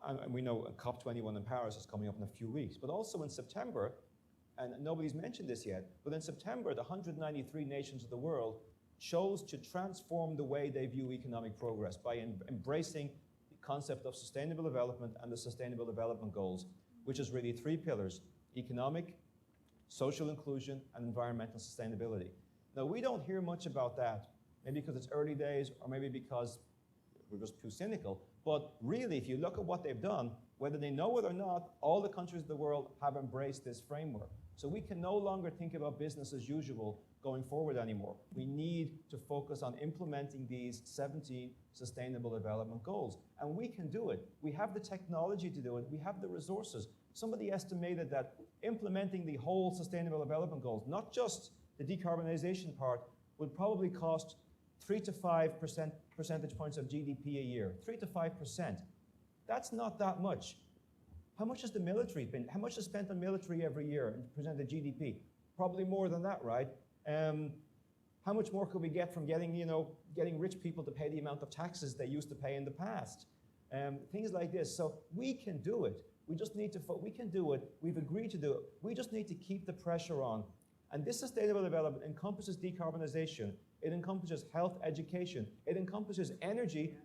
And we know COP21 in Paris is coming up in a few weeks, but also in September, and nobody's mentioned this yet, but in September, the 193 nations of the world chose to transform the way they view economic progress by embracing the concept of sustainable development and the Sustainable Development Goals, which is really 3 pillars: economic, social inclusion, and environmental sustainability. Now, we don't hear much about that, maybe because it's early days, or maybe because we're just too cynical. But really, if you look at what they've done, whether they know it or not, all the countries of the world have embraced this framework. So we can no longer think about business as usual going forward anymore. We need to focus on implementing these 17 Sustainable Development Goals. And we can do it. We have the technology to do it. We have the resources. Somebody estimated that implementing the whole Sustainable Development Goals, not just the decarbonization part, would probably cost 3 to 5 percentage points of GDP a year. 3 to 5%. That's not that much. How much has the military been? How much is spent on military every year in percent of GDP? Probably more than that, right? How much more could we get from getting rich people to pay the amount of taxes they used to pay in the past? Things like this. So we can do it. We just need to. We can do it. We've agreed to do it. We just need to keep the pressure on. And this sustainable development encompasses decarbonization. It encompasses health, education. It encompasses energy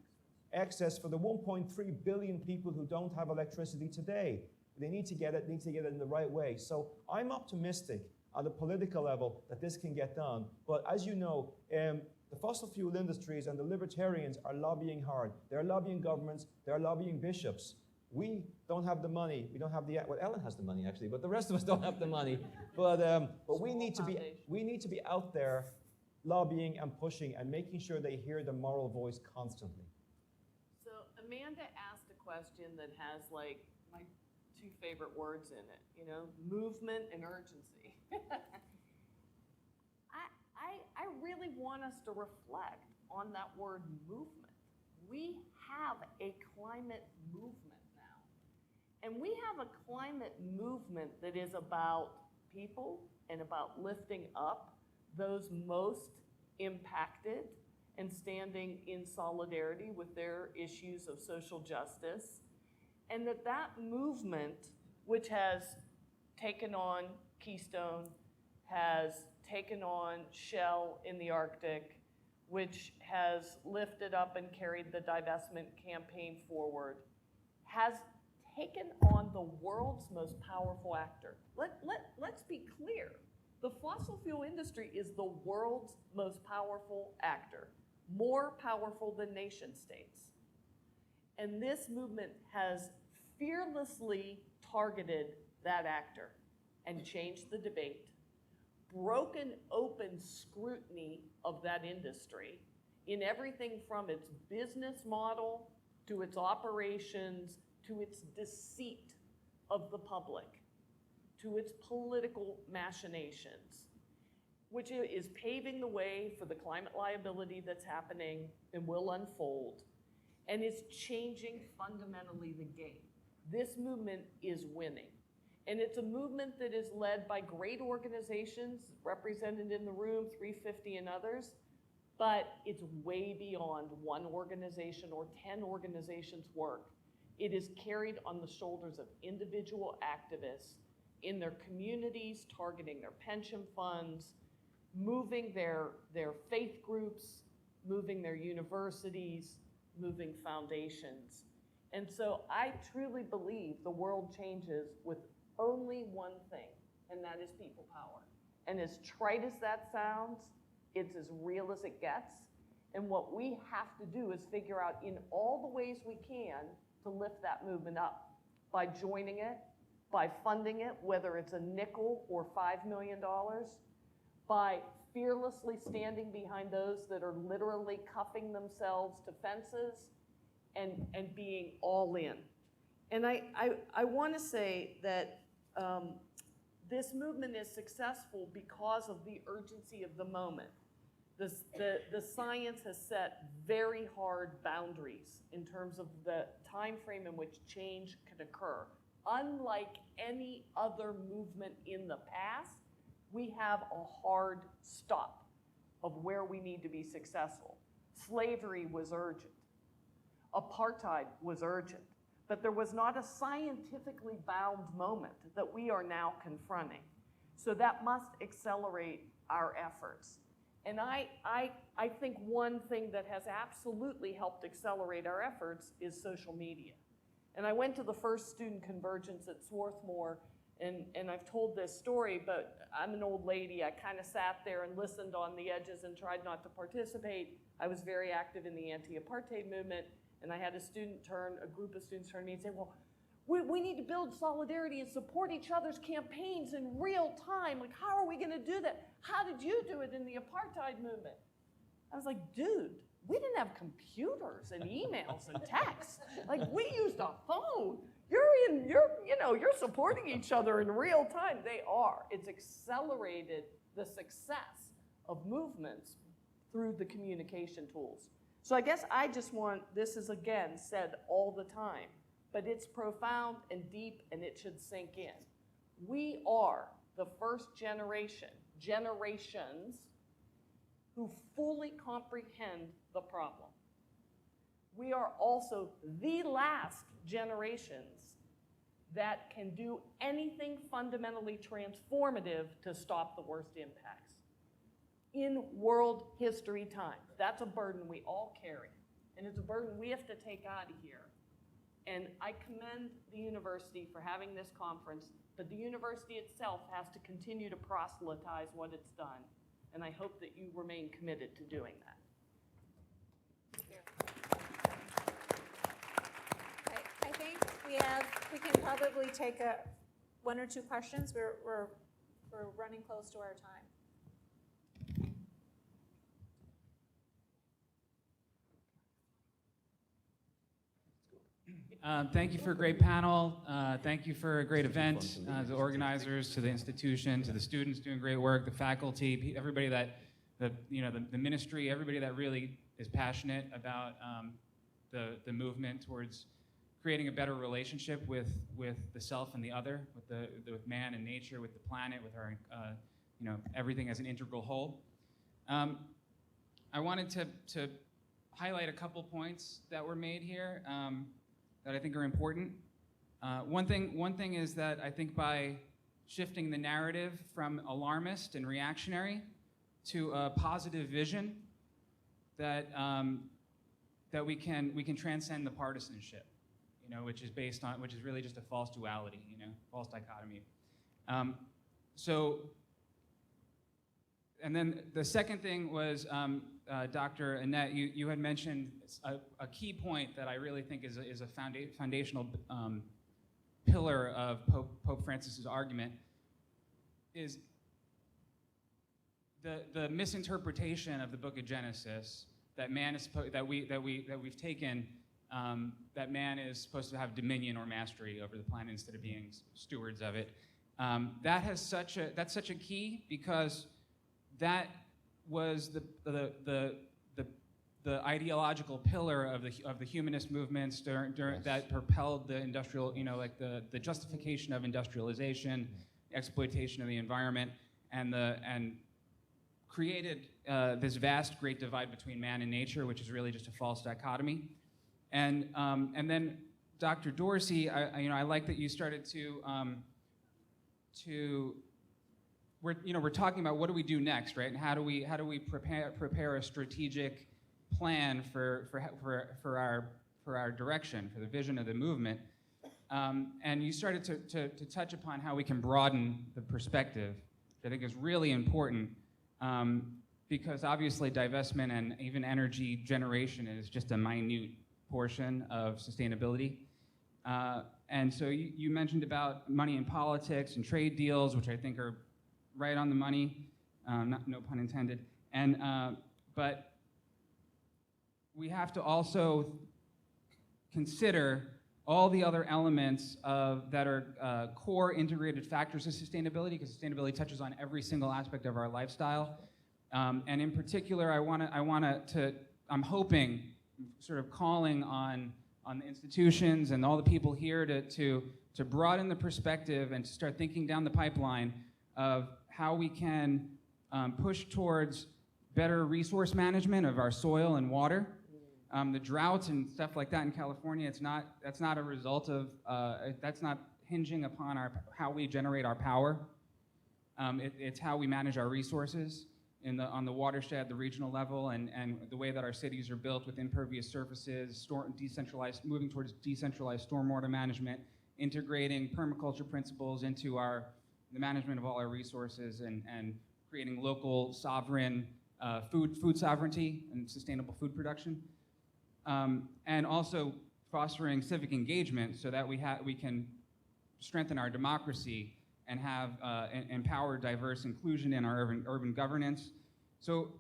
access for the 1.3 billion people who don't have electricity today. They need to get it in the right way. So I'm optimistic on the political level that this can get done. But as you know, the fossil fuel industries and the libertarians are lobbying hard. They're lobbying governments, they're lobbying bishops. We don't have the money. We don't have the, well, Ellen has the money actually, but the rest of us don't have the money. But we need to be out there lobbying and pushing and making sure they hear the moral voice constantly. So Amanda asked a question that has like my two favorite words in it, you know, movement and urgency. I really want us to reflect on that word movement. We have a climate movement now. And we have a climate movement that is about people and about lifting up those most impacted and standing in solidarity with their issues of social justice. And that movement, which has taken on Keystone, has taken on Shell in the Arctic, which has lifted up and carried the divestment campaign forward, has taken on the world's most powerful actor. Let's be clear. The fossil fuel industry is the world's most powerful actor, more powerful than nation states. And this movement has fearlessly targeted that actor and changed the debate, broken open scrutiny of that industry in everything from its business model to its operations to its deceit of the public to its political machinations, which is paving the way for the climate liability that's happening and will unfold, and is changing fundamentally the game. This movement is winning. And it's a movement that is led by great organizations represented in the room, 350 and others, but it's way beyond one organization or 10 organizations' work. It is carried on the shoulders of individual activists in their communities, targeting their pension funds, moving their faith groups, moving their universities, moving foundations. And so I truly believe the world changes with only one thing, and that is people power. And as trite as that sounds, it's as real as it gets. And what we have to do is figure out in all the ways we can to lift that movement up by joining it, by funding it, whether it's a nickel or $5 million, by fearlessly standing behind those that are literally cuffing themselves to fences and being all in. And I want to say that this movement is successful because of the urgency of the moment. The science has set very hard boundaries in terms of the time frame in which change can occur. Unlike any other movement in the past, we have a hard stop of where we need to be successful. Slavery was urgent. Apartheid was urgent. But there was not a scientifically bound moment that we are now confronting. So that must accelerate our efforts. And I think one thing that has absolutely helped accelerate our efforts is social media. And I went to the first student convergence at Swarthmore, and I've told this story, but I'm an old lady. I kind of sat there and listened on the edges and tried not to participate. I was very active in the anti-apartheid movement, and I had a group of students turn to me and say, well, we need to build solidarity and support each other's campaigns in real time. Like, how are we going to do that? How did you do it in the apartheid movement? I was like, dude, we didn't have computers and emails and texts. Like, we used a phone. You're supporting each other in real time. They are. It's accelerated the success of movements through the communication tools. So I guess I just want, this is again said all the time, but it's profound and deep and it should sink in. We are the first generations who fully comprehend the problem. We are also the last generations that can do anything fundamentally transformative to stop the worst impacts. in world history time. That's a burden we all carry, and it's a burden we have to take out of here. And I commend the university for having this conference, but the university itself has to continue to proselytize what it's done, and I hope that you remain committed to doing that. I think we can probably take one or two questions. We're running close to our time. Thank you for a great panel. Thank you for a great event. The organizers, to the institution, to the students doing great work, the faculty, everybody the ministry, everybody that really is passionate about the movement towards creating a better relationship with the self and the other, with man and nature, with the planet, with our everything as an integral whole. I wanted to highlight a couple points that were made here that I think are important. One thing is that I think by shifting the narrative from alarmist and reactionary to a positive vision, that we can transcend the partisanship, which is really just a false duality, false dichotomy. And then the second thing was, Dr. Annett, you had mentioned a key point that I really think is a foundational pillar of Pope Francis's argument, is the misinterpretation of the Book of Genesis that we've taken, that man is supposed to have dominion or mastery over the planet instead of being stewards of it. That's such a key, because that was the ideological pillar of the humanist movements that propelled the industrial, the justification of industrialization, exploitation of the environment, and created this vast great divide between man and nature, which is really just a false dichotomy. And then Dr. Dorsey, I like that you started we're talking about what do we do next, right? And how do we prepare a strategic plan for our direction, for the vision of the movement? And you started to touch upon how we can broaden the perspective, which I think is really important, because obviously divestment and even energy generation is just a minute portion of sustainability. And so you mentioned about money in politics and trade deals, which I think are right on the money, no pun intended. But we have to also consider all the other elements that are core integrated factors of sustainability, because sustainability touches on every single aspect of our lifestyle. And in particular, I'm hoping, sort of calling on the institutions and all the people here to broaden the perspective and to start thinking down the pipeline of how we can push towards better resource management of our soil and water. The droughts and stuff like that in California, that's not a result of, that's not hinging upon how we generate our power. It's how we manage our resources on the watershed, the regional level, and the way that our cities are built with impervious surfaces, moving towards decentralized stormwater management, integrating permaculture principles into the management of all our resources, and creating local sovereign food sovereignty and sustainable food production. And also fostering civic engagement so that we can strengthen our democracy and have empower diverse inclusion in our urban governance. So,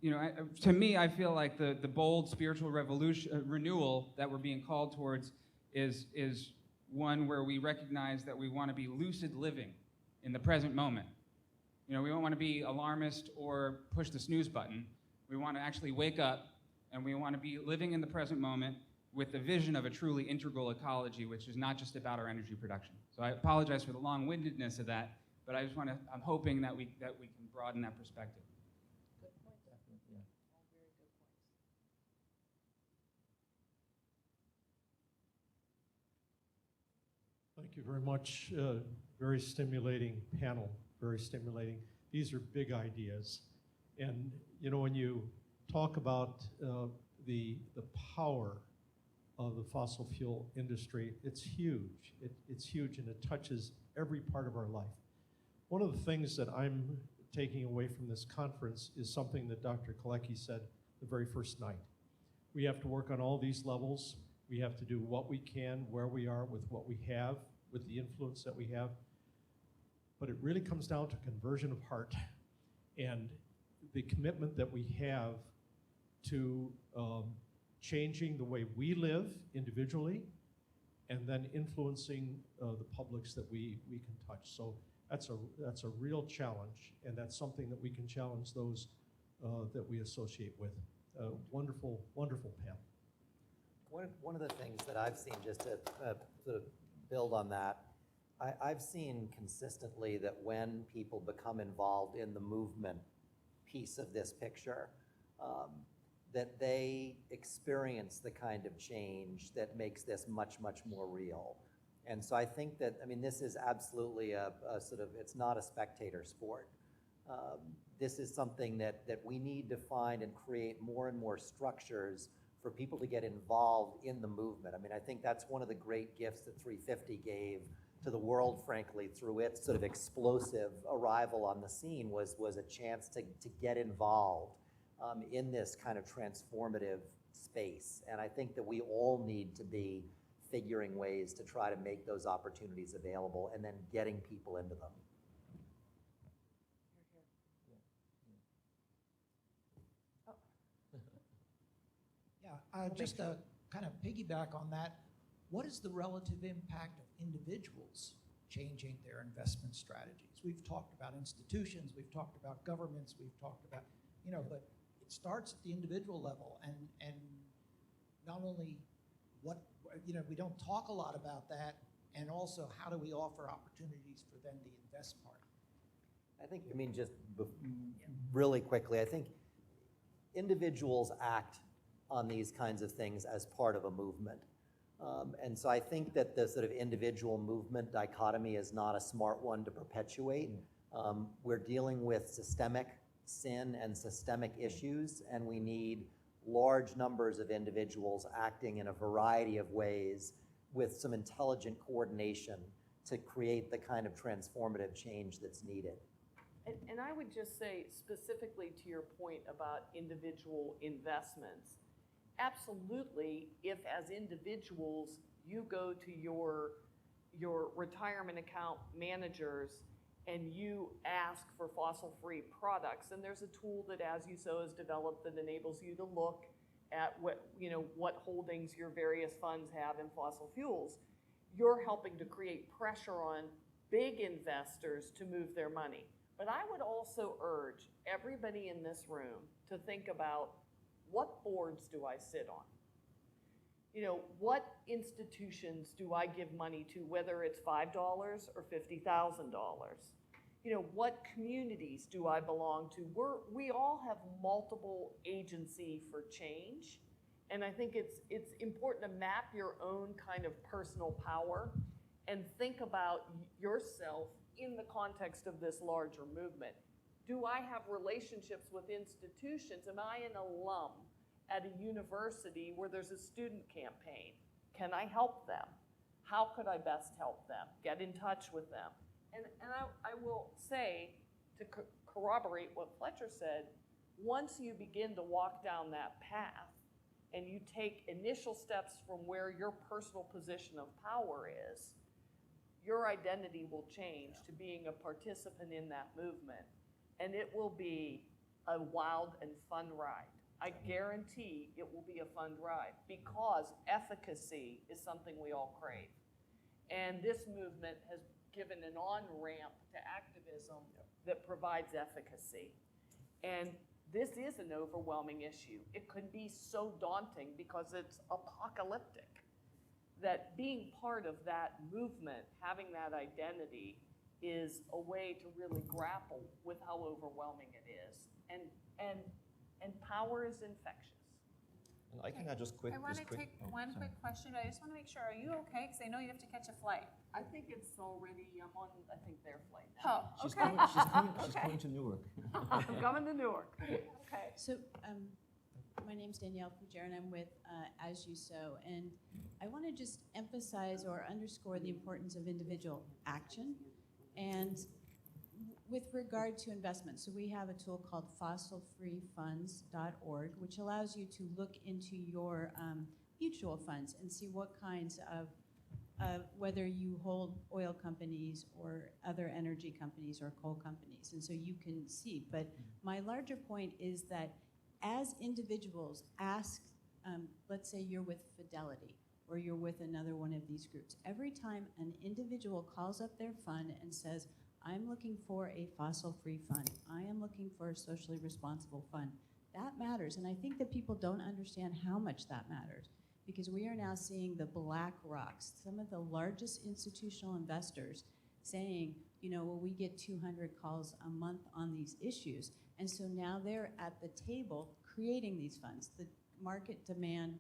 to me, I feel like the bold spiritual renewal that we're being called towards is one where we recognize that we want to be lucid living in the present moment. We don't want to be alarmist or push the snooze button. We want to actually wake up, and we want to be living in the present moment with the vision of a truly integral ecology, which is not just about our energy production. So I apologize for the long-windedness of that, but I'm hoping that we can broaden that perspective. Good point. Definitely, yeah. All very good points. Thank you very much. Very stimulating panel, very stimulating. These are big ideas, And you know, when you talk about the power of the fossil fuel industry, it's huge. It's huge, and it touches every part of our life. One of the things that I'm taking away from this conference is something that Dr. Kalecki said the very first night. We have to work on all these levels. We have to do what we can, where we are, with what we have, with the influence that we have. But it really comes down to conversion of heart and the commitment that we have to changing the way we live individually and then influencing the publics that we can touch. So that's a real challenge, and that's something that we can challenge those that we associate with. Wonderful, wonderful panel. One of the things that I've seen, just to sort of build on that, I've seen consistently that when people become involved in the movement piece of this picture, that they experience the kind of change that makes this much, much more real. And so I think that, I mean, this is absolutely a sort of, it's not a spectator sport. This is something that we need to find and create more and more structures for people to get involved in the movement. I mean, I think that's one of the great gifts that 350 gave to the world, frankly, through its sort of explosive arrival on the scene was a chance to get involved in this kind of transformative space. And I think that we all need to be figuring ways to try to make those opportunities available and then getting people into them. Yeah, just to kind of piggyback on that, what is the relative impact of individuals changing their investment strategies? We've talked about institutions, we've talked about governments, we've talked about, you know, but it starts at the individual level, and not only what, you know, we don't talk a lot about that, and also how do we offer opportunities for them to invest part? I think, I mean, just really quickly, I think individuals act on these kinds of things as part of a movement. And so I think that the sort of individual movement dichotomy is not a smart one to perpetuate. We're dealing with systemic sin and systemic issues, and we need large numbers of individuals acting in a variety of ways with some intelligent coordination to create the kind of transformative change that's needed. And I would just say, specifically to your point about individual investments, absolutely, if as individuals you go to your retirement account managers and you ask for fossil-free products, and there's a tool that As You Sow has developed that enables you to look at what holdings your various funds have in fossil fuels, you're helping to create pressure on big investors to move their money. But I would also urge everybody in this room to think about, what boards do I sit on? You know, what institutions do I give money to, whether it's $5 or $50,000? You know, what communities do I belong to? We all have multiple agency for change, and I think it's important to map your own kind of personal power and think about yourself in the context of this larger movement. Do I have relationships with institutions? Am I an alum at a university where there's a student campaign? Can I help them? How could I best help them? Get in touch with them. And I will say, to corroborate what Fletcher said, once you begin to walk down that path and you take initial steps from where your personal position of power is, your identity will change to being a participant in that movement. And it will be a wild and fun ride. I guarantee it will be a fun ride because efficacy is something we all crave. And this movement has given an on-ramp to activism that provides efficacy. And this is an overwhelming issue. It could be so daunting because it's apocalyptic, that being part of that movement, having that identity, is a way to really grapple with how overwhelming it is. And power is infectious. And I can add just quick. I want to just quick- take oh, one sorry. quick question, but I just want to make sure, are you okay? Because I know you have to catch a flight. I think it's already, I'm on, I think, their flight now. Oh, She's okay. coming. She's Okay. coming to Newark. I'm coming to Newark. Okay. So, my name's Danielle Fujer, and I'm with As You Sow. And I want to just emphasize or underscore the importance of individual action. And with regard to investment, so we have a tool called fossilfreefunds.org, which allows you to look into your mutual funds and see what kinds of, whether you hold oil companies or other energy companies or coal companies. And so you can see. But my larger point is that as individuals ask, let's say you're with Fidelity or you're with another one of these groups, every time an individual calls up their fund and says, I'm looking for a fossil-free fund, I am looking for a socially responsible fund, that matters. And I think that people don't understand how much that matters, because we are now seeing the black rocks, some of the largest institutional investors saying, you know, well, we get 200 calls a month on these issues. And so now they're at the table creating these funds. The market demand,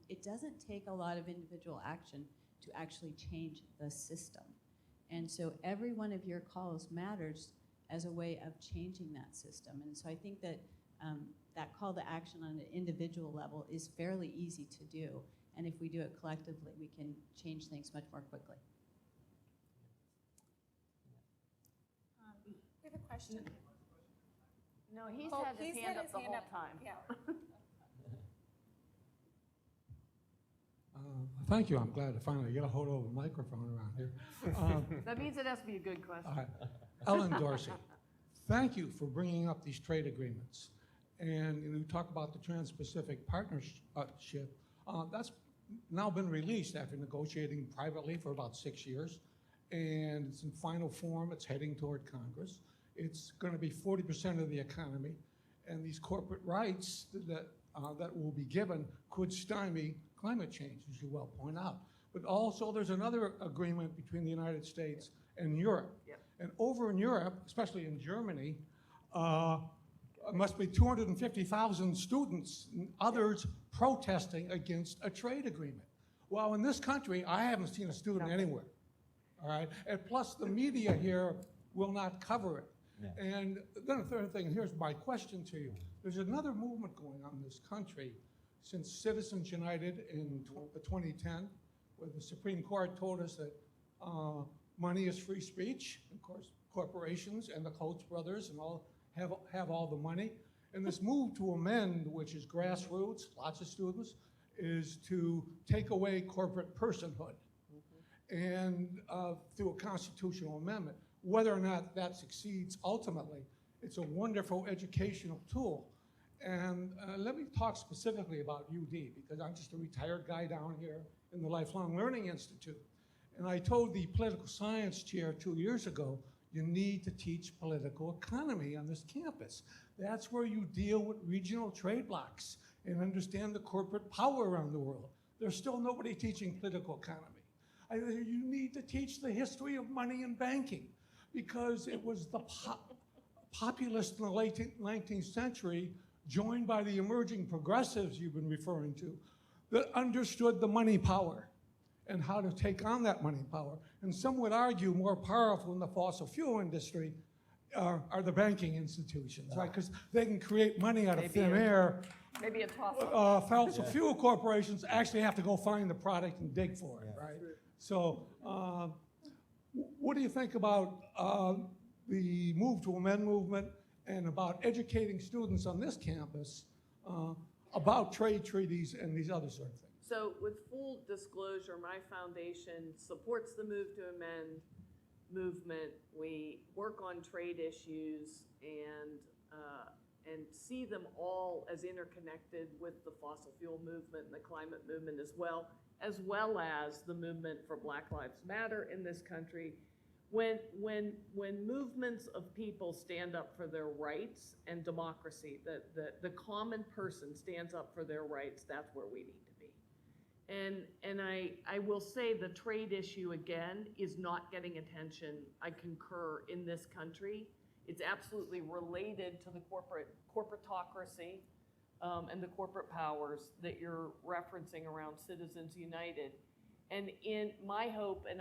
it doesn't take a lot of individual action to actually change the system. And so every one of your calls matters as a way of changing that system. And so I think that that call to action on an individual level is fairly easy to do. And if we do it collectively, we can change things much more quickly. We have a question. No, he's Oh, had his hand up the whole time. Yeah. Thank you. I'm glad to finally get a hold of a microphone around here. That means it has to be a good question. All right. Ellen Dorsey, thank you for bringing up these trade agreements. And you talk about the Trans-Pacific Partnership. That's now been released after negotiating privately for about 6 years. And it's in final form. It's heading toward Congress. It's going to be 40% of the economy. And these corporate rights that will be given could stymie climate change, as you well point out. But also there's another agreement between the United States and Europe. Yep. And over in Europe, especially in Germany, must be 250,000 students and others protesting against a trade agreement. Well, in this country, I haven't seen a student anywhere. All right, and plus the media here will not cover it. Yeah. And then a third thing, here's my question to you. There's another movement going on in this country since Citizens United in 2010, where the Supreme Court told us that money is free speech. Of course, corporations and the Koch brothers and all have all the money. And this move to amend, which is grassroots, lots of students, is to take away corporate personhood. And through a constitutional amendment. Whether or not that succeeds ultimately, it's a wonderful educational tool. And let me talk specifically about UD, because I'm just a retired guy down here in the Lifelong Learning Institute. And I told the political science chair 2 years ago, you need to teach political economy on this campus. That's where you deal with regional trade blocs and understand the corporate power around the world. There's still nobody teaching political economy. You need to teach the history of money and banking, because it was the populists in the late 19th century, joined by the emerging progressives you've been referring to, that understood the money power and how to take on that money power. And some would argue more powerful in the fossil fuel industry are the banking institutions, right? Because they can create money out of thin air. Maybe a toss-up. Fossil fuel corporations actually have to go find the product and dig for it, right? So what do you think about the Move to Amend movement and about educating students on this campus about trade treaties and these other sort of things? So with full disclosure, my foundation supports the Move to Amend movement. We work on trade issues and see them all as interconnected with the fossil fuel movement and the climate movement as well as the movement for Black Lives Matter in this country. When movements of people stand up for their rights and democracy, the common person stands up for their rights, that's where we need to be. And I will say the trade issue, again, is not getting attention, I concur, in this country. It's absolutely related to the corporatocracy, and the corporate powers that you're referencing around Citizens United. And in my hope, and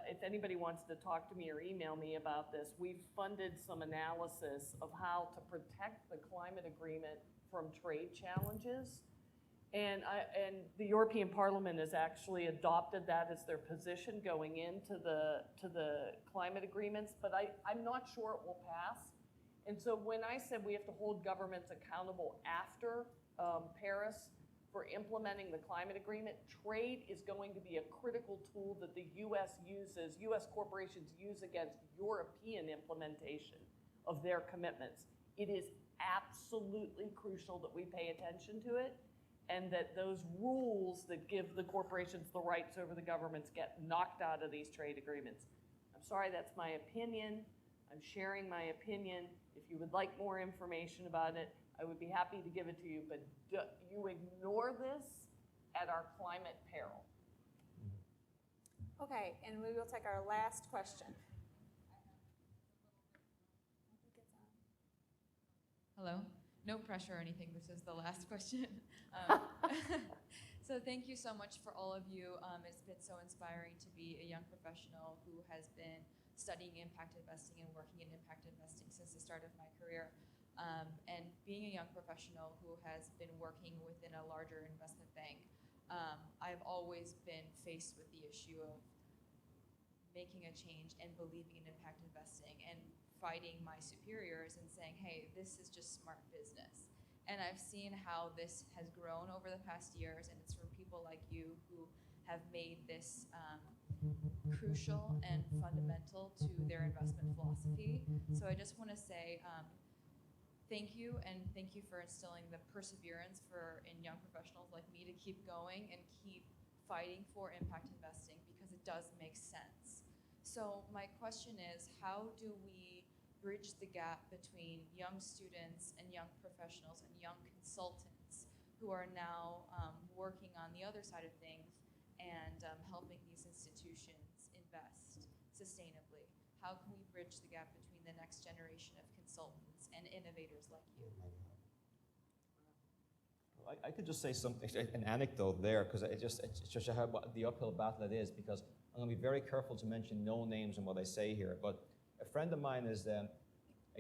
if anybody wants to talk to me or email me about this, we've funded some analysis of how to protect the climate agreement from trade challenges. And the European Parliament has actually adopted that as their position going into the climate agreements, but I'm not sure it will pass. And so when I said we have to hold governments accountable after Paris for implementing the climate agreement, trade is going to be a critical tool that the US corporations use against European implementation of their commitments. It is absolutely crucial that we pay attention to it, and that those rules that give the corporations the rights over the governments get knocked out of these trade agreements. I'm sorry, that's my opinion. I'm sharing my opinion. If you would like more information about it, I would be happy to give it to you, but you ignore this at our climate peril. Okay, and we will take our last question. Hello. No pressure or anything. This is the last question. So thank you so much for all of you. It's been so inspiring to be a young professional who has been studying impact investing and working in impact investing since the start of my career. And being a young professional who has been working within a larger investment bank, I've always been faced with the issue of making a change and believing in impact investing and fighting my superiors and saying, hey, this is just smart business. And I've seen how this has grown over the past years, and it's from people like you who have made this crucial and fundamental to their investment philosophy. So I just want to say thank you, and thank you for instilling the perseverance in young professionals like me to keep going and keep fighting for impact investing, because it does make sense. So my question is, how do we bridge the gap between young students and young professionals and young consultants who are now working on the other side of things and helping these institutions invest sustainably? How can we bridge the gap between the next generation of consultants and innovators like you? Well, I could just say something, an anecdote there, because it just shows how the uphill battle it is, because I'm going to be very careful to mention no names in what I say here, but a friend of mine is a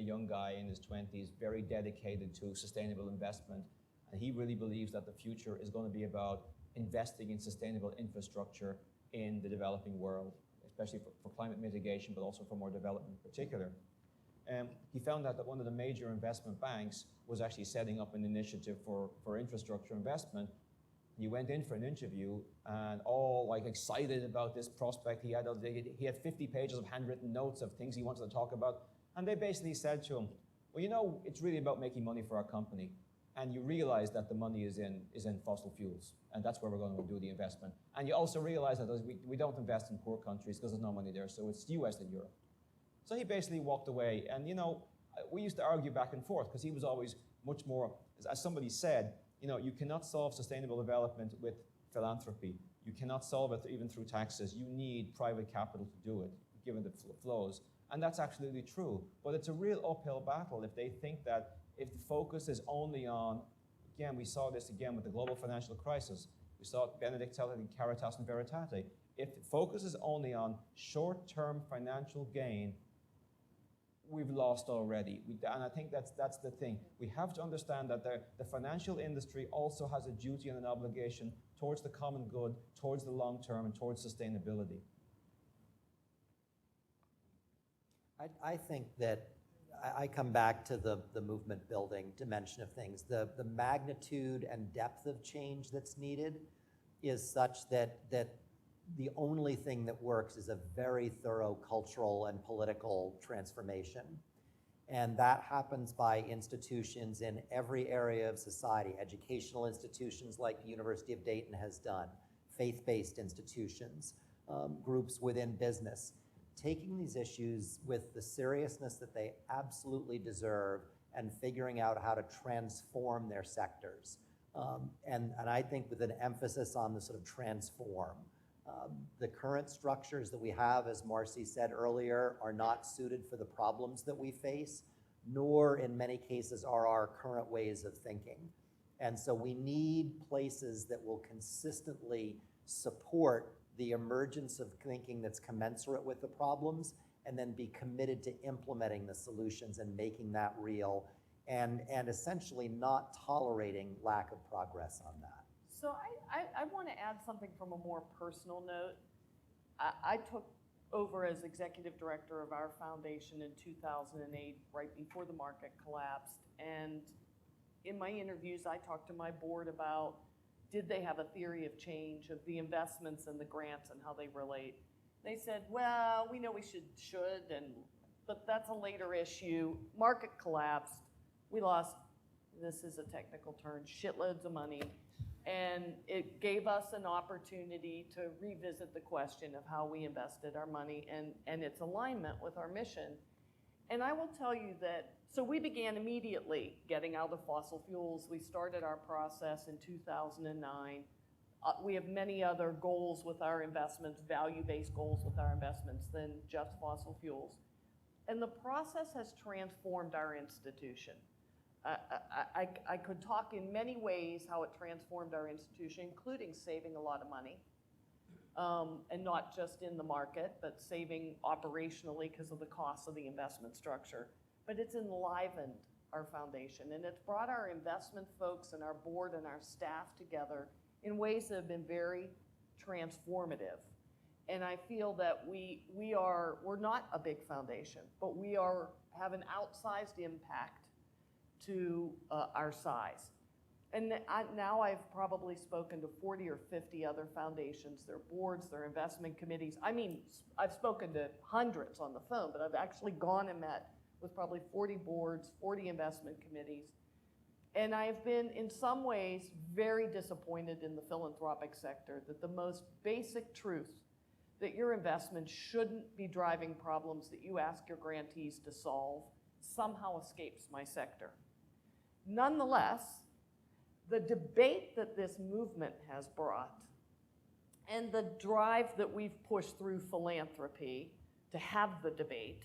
young guy in his 20s, very dedicated to sustainable investment, and he really believes that the future is going to be about investing in sustainable infrastructure in the developing world, especially for climate mitigation, but also for more development in particular. He found out that one of the major investment banks was actually setting up an initiative for infrastructure investment. He went in for an interview and all excited about this prospect. He had 50 pages of handwritten notes of things he wanted to talk about. And they basically said to him, well, it's really about making money for our company. And you realize that the money is in fossil fuels. And that's where we're going to do the investment. And you also realize that we don't invest in poor countries because there's no money there. So it's US and Europe. So he basically walked away. And, we used to argue back and forth because he was always much more, as somebody said, you cannot solve sustainable development with philanthropy. You cannot solve it even through taxes. You need private capital to do it, given the flows. And that's absolutely true. But it's a real uphill battle if they think that if the focus is only on, again, we saw this again with the global financial crisis. We saw Benedict tell it in Caritas and Veritate. If the focus is only on short-term financial gain, we've lost already. And I think that's the thing. We have to understand that the financial industry also has a duty and an obligation towards the common good, towards the long term, and towards sustainability. I think that I come back to the movement building dimension of things. The magnitude and depth of change that's needed is such that the only thing that works is a very thorough cultural and political transformation. And that happens by institutions in every area of society, educational institutions like the University of Dayton has done, faith-based institutions, groups within business, taking these issues with the seriousness that they absolutely deserve and figuring out how to transform their sectors. And I think with an emphasis on the sort of transform. The current structures that we have, as Marcy said earlier, are not suited for the problems that we face, nor in many cases are our current ways of thinking. And so we need places that will consistently support the emergence of thinking that's commensurate with the problems, and then be committed to implementing the solutions and making that real, and essentially not tolerating lack of progress on that. So I want to add something from a more personal note. I took over as executive director of our foundation in 2008, right before the market collapsed. And in my interviews, I talked to my board about, did they have a theory of change of the investments and the grants and how they relate? They said, well, we know we should, but that's a later issue. Market collapsed. We lost, this is a technical term, shitloads of money. And it gave us an opportunity to revisit the question of how we invested our money and its alignment with our mission. And I will tell you that, so we began immediately getting out of fossil fuels. We started our process in 2009. We have many other goals with our investments, value-based goals with our investments than just fossil fuels. And the process has transformed our institution. I could talk in many ways how it transformed our institution, including saving a lot of money, and not just in the market, but saving operationally because of the cost of the investment structure. But it's enlivened our foundation, and it's brought our investment folks and our board and our staff together in ways that have been very transformative. And I feel that we're not a big foundation, but we have an outsized impact to our size. And now I've probably spoken to 40 or 50 other foundations, their boards, their investment committees. I mean, I've spoken to hundreds on the phone, but I've actually gone and met with probably 40 boards, 40 investment committees. And I've been, in some ways, very disappointed in the philanthropic sector that the most basic truth that your investment shouldn't be driving problems that you ask your grantees to solve somehow escapes my sector. Nonetheless, the debate that this movement has brought and the drive that we've pushed through philanthropy to have the debate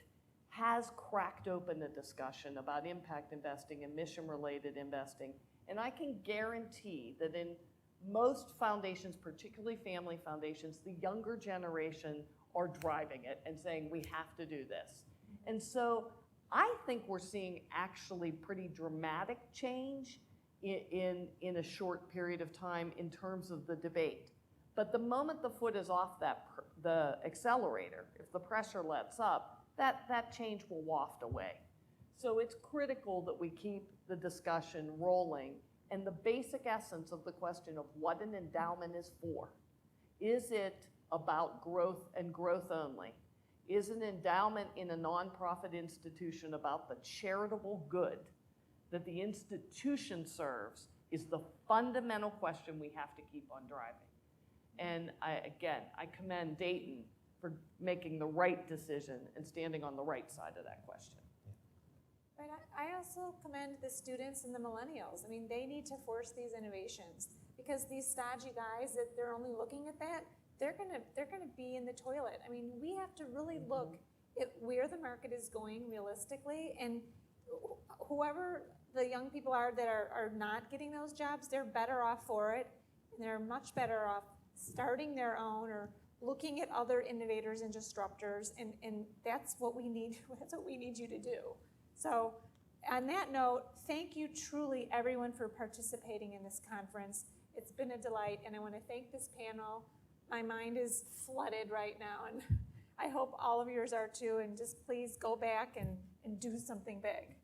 has cracked open a discussion about impact investing and mission-related investing. And I can guarantee that in most foundations, particularly family foundations, the younger generation are driving it and saying, we have to do this. And so I think we're seeing actually pretty dramatic change in a short period of time in terms of the debate. But the moment the foot is off the accelerator, if the pressure lets up, that change will waft away. So it's critical that we keep the discussion rolling. And the basic essence of the question of what an endowment is for, is it about growth and growth only? Is an endowment in a nonprofit institution about the charitable good that the institution serves is the fundamental question we have to keep on driving. And I commend Dayton for making the right decision and standing on the right side of that question. But I also commend the students and the millennials. I mean, they need to force these innovations because these stodgy guys that they're only looking at that, they're gonna be in the toilet. I mean, we have to really look at where the market is going realistically, and whoever the young people are that are not getting those jobs, they're better off for it, and they're much better off starting their own or looking at other innovators and disruptors, and that's what we need. That's what we need you to do. So on that note, thank you truly everyone for participating in this conference. It's been a delight, and I want to thank this panel. My mind is flooded right now, and I hope all of yours are too, and just please go back and do something big.